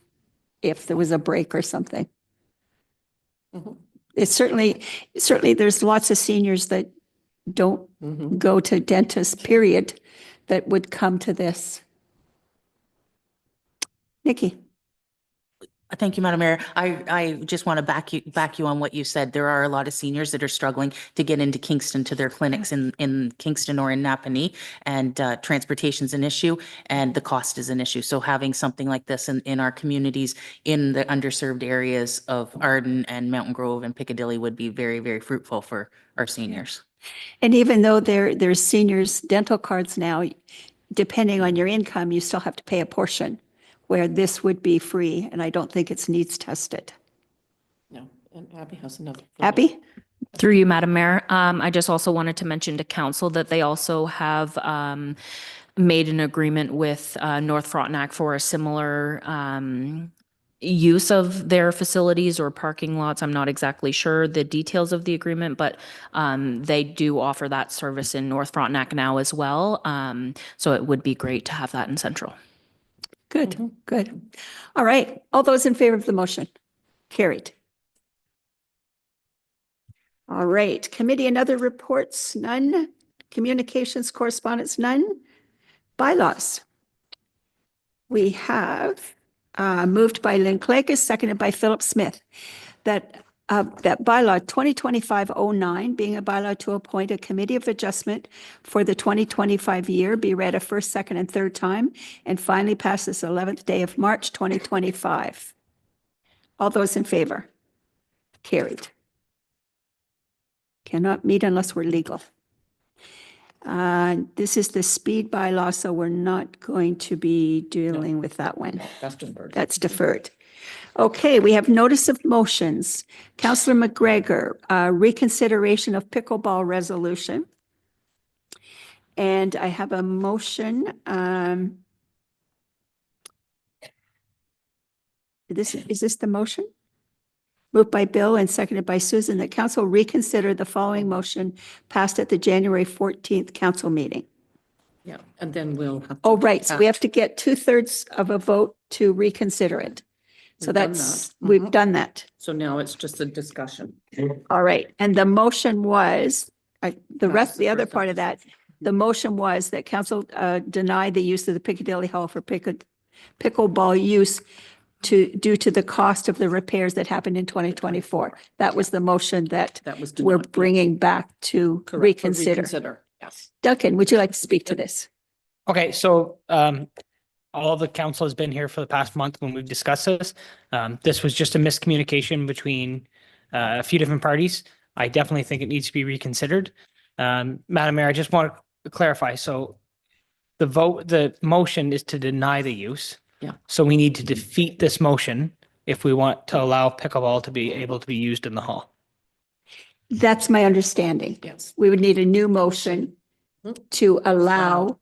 if there was a break or something. It's certainly there's lots of seniors that don't go to dentists, period, that would come to this. Nikki? Thank you, Madam Mayor. I just want to back you on what you said. There are a lot of seniors that are struggling to get into Kingston to their clinics in Kingston or in Napanee, and transportation's an issue and the cost is an issue. So having something like this in our communities in the underserved areas of Arden and Mountain Grove and Piccadilly would be very, very fruitful for our seniors. And even though there's seniors dental cards now, depending on your income, you still have to pay a portion, where this would be free, and I don't think it's needs tested. No, and Abby has another. Abby? Through you, Madam Mayor. I just also wanted to mention to council that they also have made an agreement with North Frontenac for a similar use of their facilities or parking lots. I'm not exactly sure the details of the agreement, but they do offer that service in North Frontenac now as well. So it would be great to have that in Central. Good, good. All right. All those in favor of the motion? Carried. All right. Committee and other reports, none. Communications, correspondence, none. Bylaws. We have moved by Lynn Clegg, seconded by Philip Smith, that bylaw 2025-09, being a bylaw to appoint a committee of adjustment for the 2025 year, be read a first, second, and third time, and finally pass this 11th day of March 2025. All those in favor? Carried. Cannot meet unless we're legal. This is the speed bylaw, so we're not going to be dealing with that one. That's deferred. That's deferred. Okay, we have notice of motions. Councillor McGregor, reconsideration of pickleball resolution. And I have a motion. Is this the motion? Moved by Bill and seconded by Susan, that council reconsider the following motion passed at the January 14th council meeting. Yeah, and then we'll have to. Oh, right. So we have to get 2/3 of a vote to reconsider it. So We've done that's, that. we've done that. So now it's just a discussion. All right. And the motion was, the Pass rest, the the other first part of that The motion was that council deny the use of the Piccadilly Hall for pickleball use due to the cost of the repairs that happened in 2024. That was the motion that That was we're denied. bringing back to Correct, for reconsider. Yes. Duncan, would you like to speak to this? Okay, so all of the council has been here for the past month when we've discussed this. This was just a miscommunication between a few different parties. I definitely think it needs to be reconsidered. Madam Mayor, I just want to clarify. So the motion is to deny the use. Yeah. So we need to defeat this motion if we want to allow pickleball to be able to be used in the hall. That's my understanding. Yes. We would need a new motion to allow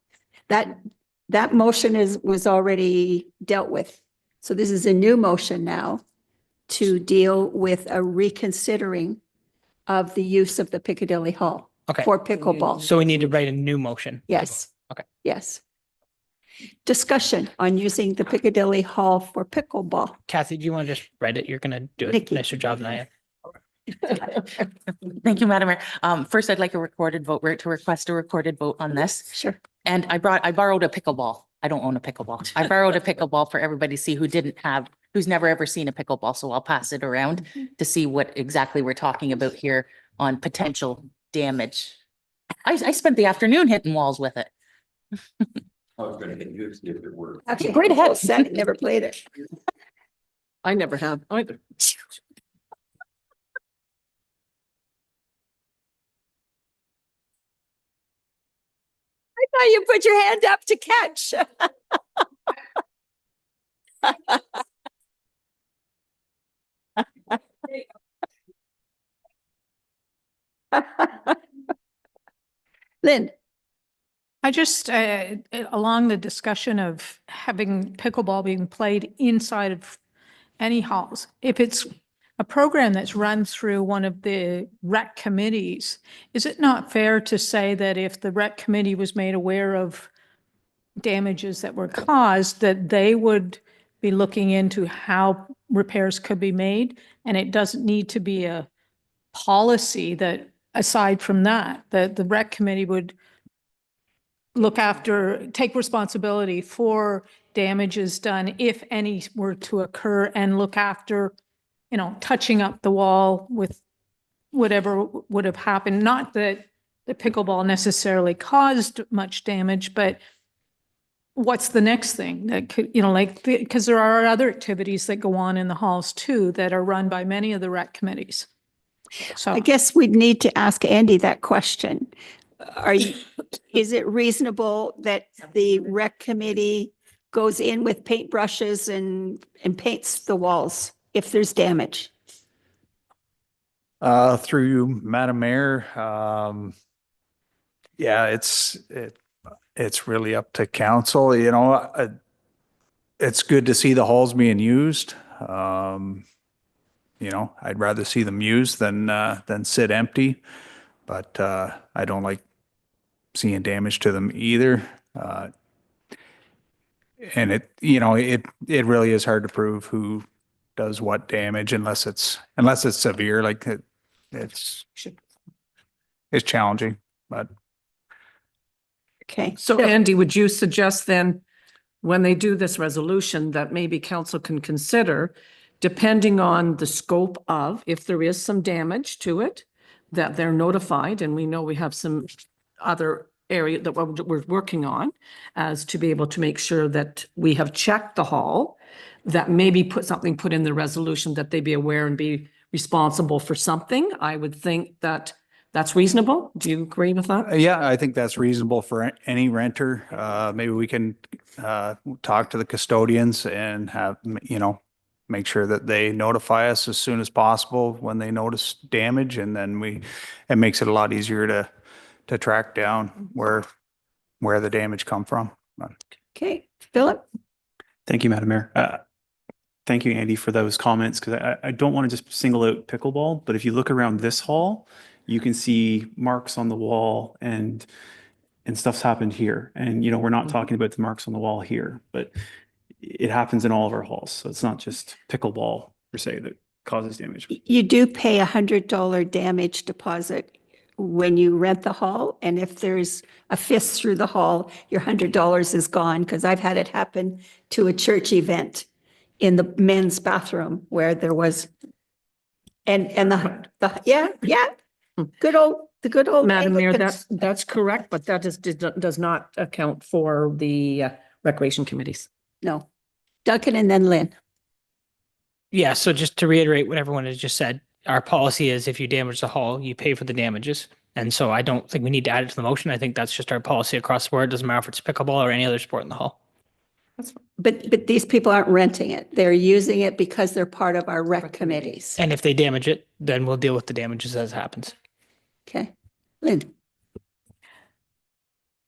that motion was already dealt with. So this is a new motion now to deal with a reconsidering of the use of the Piccadilly Hall Okay. for pickleball. So we need to write a new motion. Yes. Okay. Yes. Discussion on using the Piccadilly Hall for pickleball. Kathy, do you want to just write it? You're going to do a Nikki. nicer job than I am. Thank you, Madam Mayor. First, I'd like a recorded vote, to request a recorded vote on this. Sure. And I borrowed a pickleball. I don't own a pickleball. I borrowed a pickleball for everybody to see who's never ever seen a pickleball. So I'll pass it around to see what exactly we're talking about here on potential damage. I spent the afternoon hitting walls with it. I was going to hit you to see if it worked. Okay, Great ahead. Said never played it. I never have either. I thought you put your hand up to catch. Lynn, I just, along the discussion of having pickleball being played inside of any halls, if it's a program that's run through one of the rec committees, is it not fair to say that if the rec committee was made aware of damages that were caused, that they would be looking into how repairs could be made? And it doesn't need to be a policy that, aside from that, that the rec committee would take responsibility for damages done, if any were to occur, and look after, touching up the wall with whatever would have happened. Not that the pickleball necessarily caused much damage, but what's the next thing that could, because there are other activities that go on in the halls too that are run by many of the rec committees. So I guess we'd need to ask Andy that question. Is it reasonable that the rec committee goes in with paintbrushes and paints the walls if there's damage? Through you, Madam Mayor, yeah, it's really up to council, it's good to see the halls being used. I'd rather see them used than sit empty, but I don't like seeing damage to them either. And it really is hard to prove who does what damage unless it's severe, like it's challenging, but. Okay. So Andy, would you suggest then, when they do this resolution, that maybe council can consider, depending on the scope of, if there is some damage to it, that they're notified, and we know we have some other area that we're working on, as to be able to make sure that we have checked the hall, that maybe put in the resolution that they be aware and be responsible for something. I would think that that's reasonable. Do you agree with that? Yeah, I think that's reasonable for any renter. Maybe we can talk to the custodians and have, make sure that they notify us as soon as possible when they notice damage, and then it makes it a lot easier to track down where the damage come from. Okay, Philip? Thank you, Madam Mayor. Thank you, Andy, for those comments, because I don't want to just single out pickleball, but if you look around this hall, you can see marks on the wall and stuff's happened here. And, we're not talking about the marks on the wall here, but it happens in all of our halls. So it's not just pickleball per se that causes damage. You do pay $100 damage deposit when you rent the hall, and if there's a fifth through the hall, your $100 is gone, because I've had it happen to a church event in the men's bathroom where there was, and yeah, the good old. Madam Mayor, Anglicans. that's correct, but that does not account for the recreation committees. No. Duncan and then Lynn. Yeah, so just to reiterate what everyone has just said, our policy is if you damage the hall, you pay for the damages. And so I don't think we need to add it to the motion. I think that's just our policy across the board. It doesn't matter if it's pickleball or any other sport in the hall. But these people aren't renting it. They're using it because they're part of our rec committees. And if they damage it, then we'll deal with the damages as it happens. Okay. Lynn.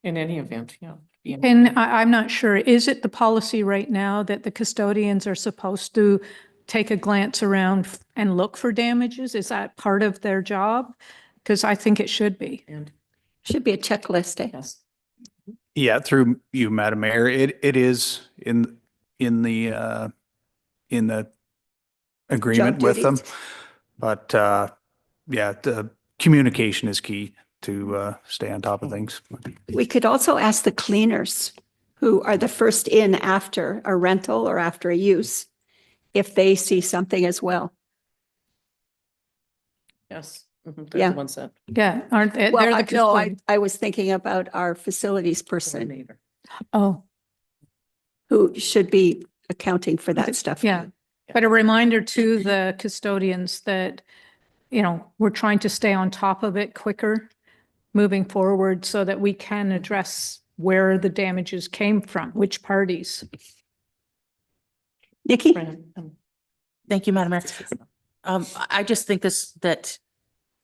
In any event, yeah. And I'm not sure, is it the policy right now that the custodians are supposed to take a glance around and look for damages? Is that part of their job? Because I think it should be. And Should be a checklist, eh? yes. Yeah, through you, Madam Mayor, it is in the agreement Job with them. duties. But yeah, the communication is key to stay on top of things. We could also ask the cleaners who are the first in after a rental or after a use, if they see something as well. Yes. Yeah. One set. Yeah, aren't they? Well, They're the no, custodian. I was thinking about our facilities person Oh, who should be accounting for that stuff. yeah. But a reminder to the custodians that, you know, we're trying to stay on top of it quicker moving forward so that we can address where the damages came from, which parties. Nikki? Thank you, Madam Mayor. I just think that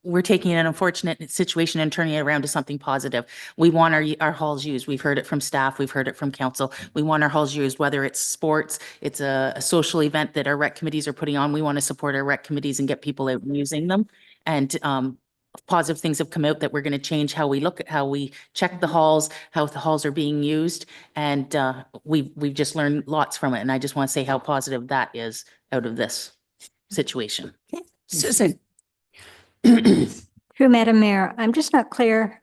we're taking an unfortunate situation and turning it around to something positive. We want our halls used. We've heard it from staff. We've heard it from council. We want our halls used, whether it's sports, it's a social event that our rec committees are putting on. We want to support our rec committees and get people out and using them. And positive things have come out that we're going to change how we look at how we check the halls, how the halls are being used. And we've just learned lots from it. And I just want to say how positive that is out of this situation. Okay. Susan? Through Madam Mayor, I'm just not clear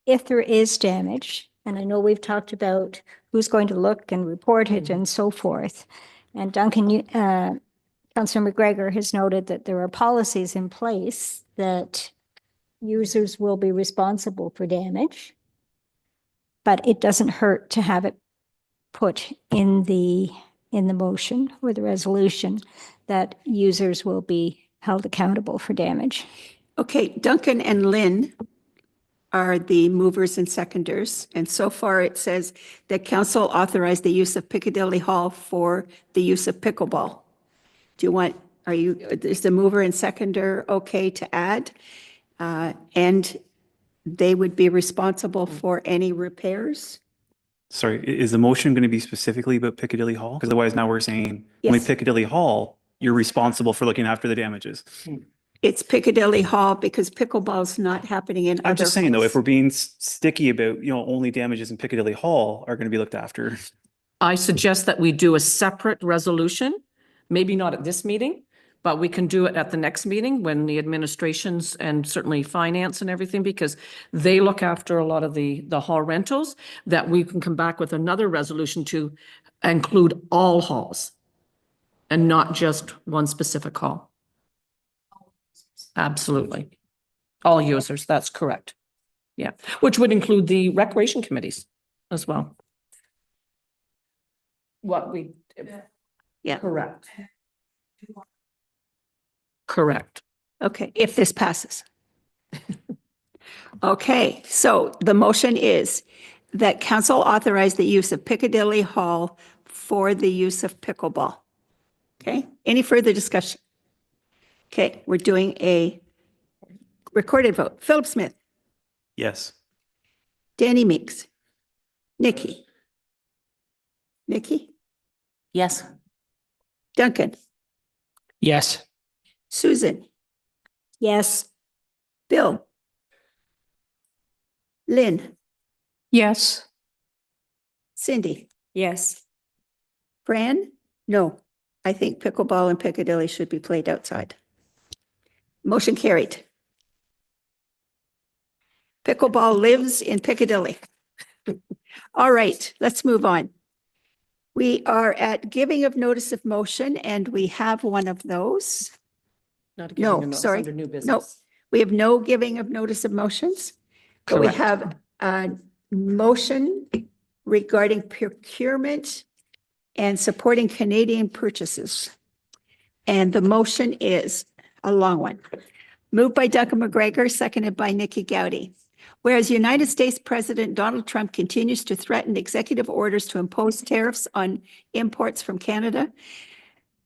if there is damage, and I know we've talked about who's going to look and report it and so forth. And Duncan, Councillor McGregor has noted that there are policies in place that users will be responsible for damage, but it doesn't hurt to have it put in the motion or the resolution that users will be held accountable for damage. Okay, Duncan and Lynn are the movers and seconders. And so far it says that council authorized the use of Piccadilly Hall for the use of pickleball. Is the mover and seconder okay to add? And they would be responsible for any repairs? Sorry, is the motion going to be specifically about Piccadilly Hall? Because otherwise now we're saying only Yes. Piccadilly Hall, you're responsible for looking after the damages. It's Piccadilly Hall because pickleball's not happening in I'm other just saying though, if halls. we're being sticky about, only damages in Piccadilly Hall are going to be looked after. I suggest that we do a separate resolution, maybe not at this meeting, but we can do it at the next meeting when the administrations and certainly finance and everything, because they look after a lot of the hall rentals, that we can come back with another resolution to include all halls and not just one specific hall. Absolutely. All users, that's correct. Yeah, which would include the recreation committees as well. Yeah. Correct. Correct. Okay, if this passes. Okay, so the motion is that council authorize the use of Piccadilly Hall for the use of pickleball. Okay, any further discussion? Okay, we're doing a recorded vote. Philip Smith, Yes. Danny Meeks, Nikki, Yes. Duncan, Yes. Susan, Yes. Bill, Lynn, Yes. Cindy, Yes. Fran? No, I think pickleball and Piccadilly should be played outside. Motion carried. Pickleball lives in Piccadilly. All right, let's move on. We are at giving of notice of motion, and we have one of those. Not No, giving a notice sorry. under new No, business. we have no giving of notice of motions. But we Correct. have a motion regarding procurement and supporting Canadian purchases. And the motion is a long one. Moved by Duncan McGregor, seconded by Nikki Gowdy. Whereas United States President Donald Trump continues to threaten executive orders to impose tariffs on imports from Canada,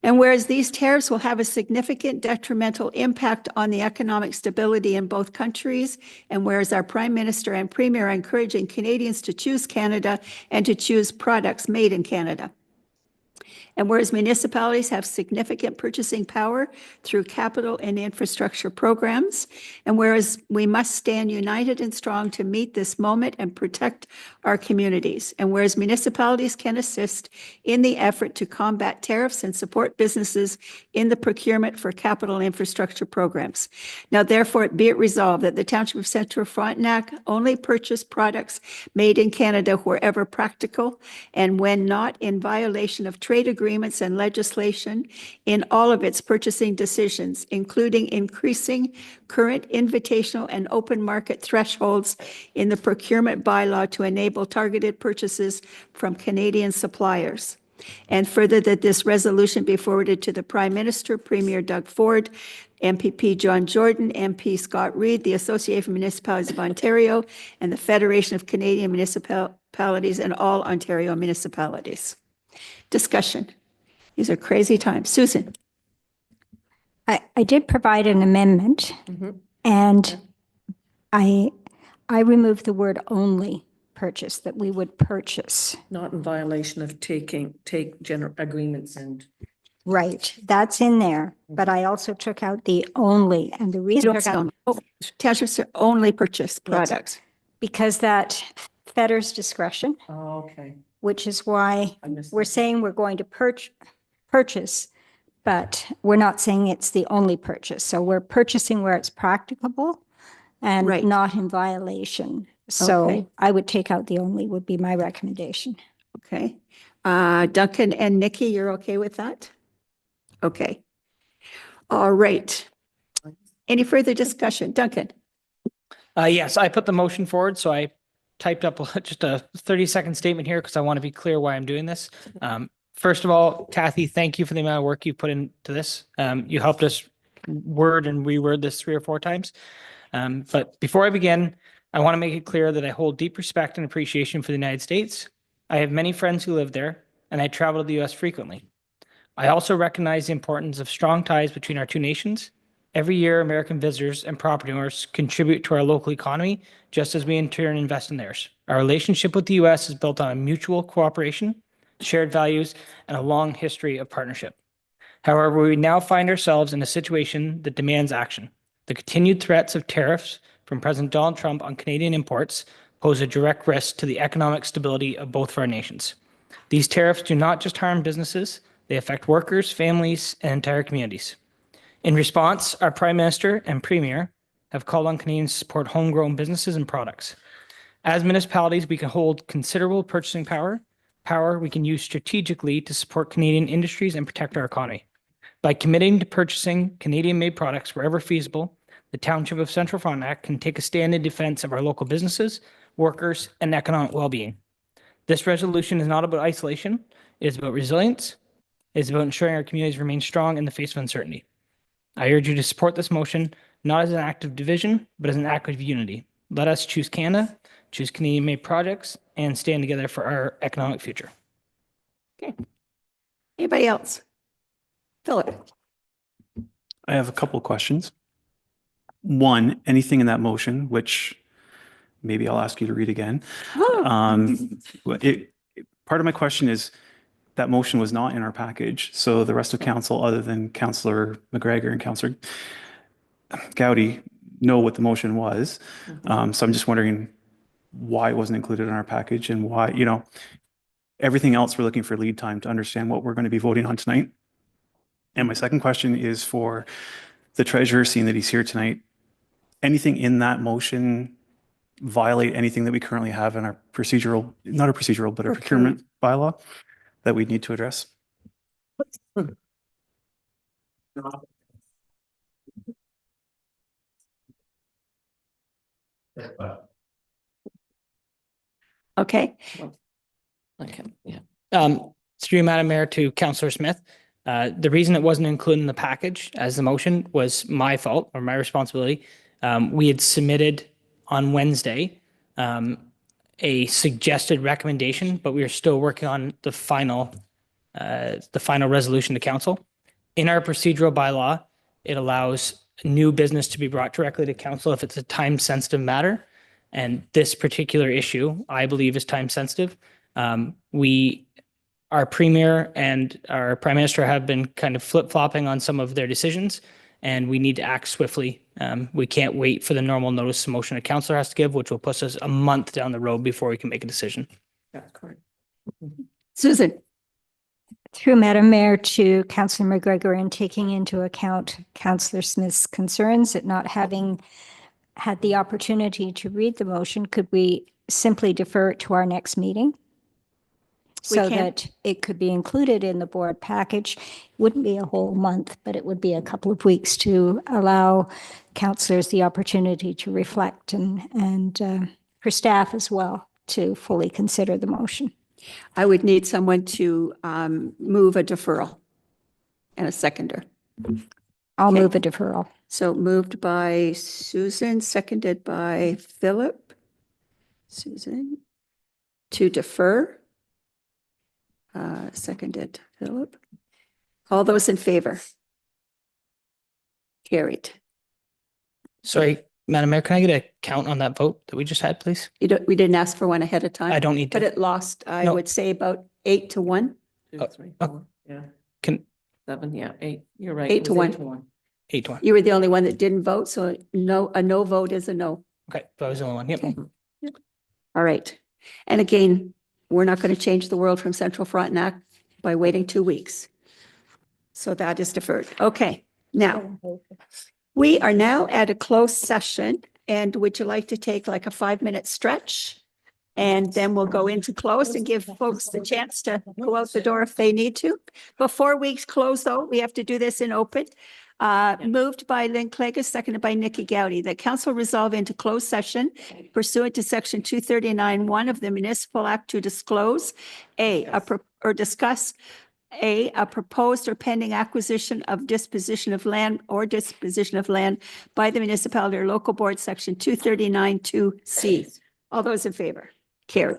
and whereas these tariffs will have a significant detrimental impact on the economic stability in both countries, and whereas our Prime Minister and Premier are encouraging Canadians to choose Canada and to choose products made in Canada. And whereas municipalities have significant purchasing power through capital and infrastructure programs, and whereas we must stand united and strong to meet this moment and protect our communities, and whereas municipalities can assist in the effort to combat tariffs and support businesses in the procurement for capital infrastructure programs. Now, therefore, be it resolved that the Township of Central Frontenac only purchase products made in Canada wherever practical and when not in violation of trade agreements and legislation in all of its purchasing decisions, including increasing current invitational and open market thresholds in the procurement bylaw to enable targeted purchases from Canadian suppliers. And further, that this resolution be forwarded to the Prime Minister, Premier Doug Ford, MPP John Jordan, MP Scott Reid, the Association of Municipalities of Ontario, and the Federation of Canadian Municipalities and all Ontario municipalities. Discussion. These are crazy times. Susan. I did provide an amendment, and I removed the word only purchase, that we would purchase. Not in violation of take general agreements and. Right, that's in there, but I also took out the only, and the reason I took out Townships only purchase products. because that fetters discretion, Oh, okay. which is why I missed we're that. saying we're going to purchase, but we're not saying it's the only purchase. So we're purchasing where it's practicable and Right. not in violation. So Okay. I would take out the only would be my recommendation. Okay. Duncan and Nikki, you're okay with that? Okay. All right. Any further discussion? Duncan? Yes, I put the motion forward, so I typed up just a 30-second statement here because I want to be clear why I'm doing this. First of all, Kathy, thank you for the amount of work you put into this. You helped us word and reword this 3 or 4 times. But before I begin, I want to make it clear that I hold deep respect and appreciation for the United States. I have many friends who live there, and I travel to the U.S. frequently. I also recognize the importance of strong ties between our two nations. Every year, American visitors and property owners contribute to our local economy, just as we in turn invest in theirs. Our relationship with the U.S. is built on mutual cooperation, shared values, and a long history of partnership. However, we now find ourselves in a situation that demands action. The continued threats of tariffs from President Donald Trump on Canadian imports pose a direct risk to the economic stability of both of our nations. These tariffs do not just harm businesses, they affect workers, families, and entire communities. In response, our Prime Minister and Premier have called on Canadians to support homegrown businesses and products. As municipalities, we can hold considerable purchasing power we can use strategically to support Canadian industries and protect our economy. By committing to purchasing Canadian-made products wherever feasible, the Township of Central Frontenac can take a stand in defense of our local businesses, workers, and economic well-being. This resolution is not about isolation. It is about resilience. It is about ensuring our communities remain strong in the face of uncertainty. I urge you to support this motion, not as an act of division, but as an act of unity. Let us choose Canada, choose Canadian-made projects, and stand together for our economic future. Okay. Anybody else? Philip? I have a couple of questions. One, anything in that motion, which maybe I'll ask you to read again. Part of my question is that motion was not in our package. So the rest of council, other than Councillor McGregor and Councillor Gowdy, know what the motion was. So I'm just wondering why it wasn't included in our package and why, everything else we're looking for lead time to understand what we're going to be voting on tonight. And my second question is for the treasurer, seeing that he's here tonight. Anything in that motion violate anything that we currently have in our procedural, not a procedural, but a procurement bylaw that we need to address. Okay, Okay, yeah. Through you, Madam Mayor, to Councillor Smith. The reason it wasn't included in the package as the motion was my fault or my responsibility. We had submitted on Wednesday a suggested recommendation, but we are still working on the final resolution to council. In our procedural bylaw, it allows new business to be brought directly to council if it's a time-sensitive matter. And this particular issue, I believe, is time-sensitive. Our premier and our prime minister have been kind of flip-flopping on some of their decisions, and we need to act swiftly. We can't wait for the normal notice of motion a councillor has to give, which will push us a month down the road before we can make a decision. That's correct. Susan. Through Madam Mayor to Councillor McGregor, and taking into account Councillor Smith's concerns at not having had the opportunity to read the motion, could we simply defer it to our next meeting? So that it could be included in the board package. Wouldn't be a whole month, but it would be a couple of weeks to allow councillors the opportunity to reflect and for staff as well to fully consider the motion. I would need someone to move a deferral and a seconder. I'll move a deferral. So moved by Susan, seconded by Philip. Susan, to defer. Seconded, Philip. All those in favor? Carried. Sorry, Madam Mayor, can I get a count on that vote that we just had, please? We didn't ask for one ahead of time. I don't need to. But it lost, I No. would say about 8-1. 2, 3, 4, yeah. Can 7, yeah, 8. You're right. 8 it was to 1. 8-1. You were the only one that didn't vote, so a no vote is a no. Okay, that was the only one. Yep. Okay. All right. And again, we're not going to change the world from Central Frontenac by waiting 2 weeks. So that is deferred. Okay, now, we are now at a closed session, and would you like to take like a 5-minute stretch? And then we'll go into closed and give folks the chance to go out the door if they need to. Before we close though, we have to do this in open. Moved by Lynn Clegg, seconded by Nikki Gowdy. The council resolve into closed session pursuant to section 239(1) of the Municipal Act to disclose discuss a proposed or pending acquisition of disposition of land by the municipality or local board, section 239(2)(c). All those in favor? Carried.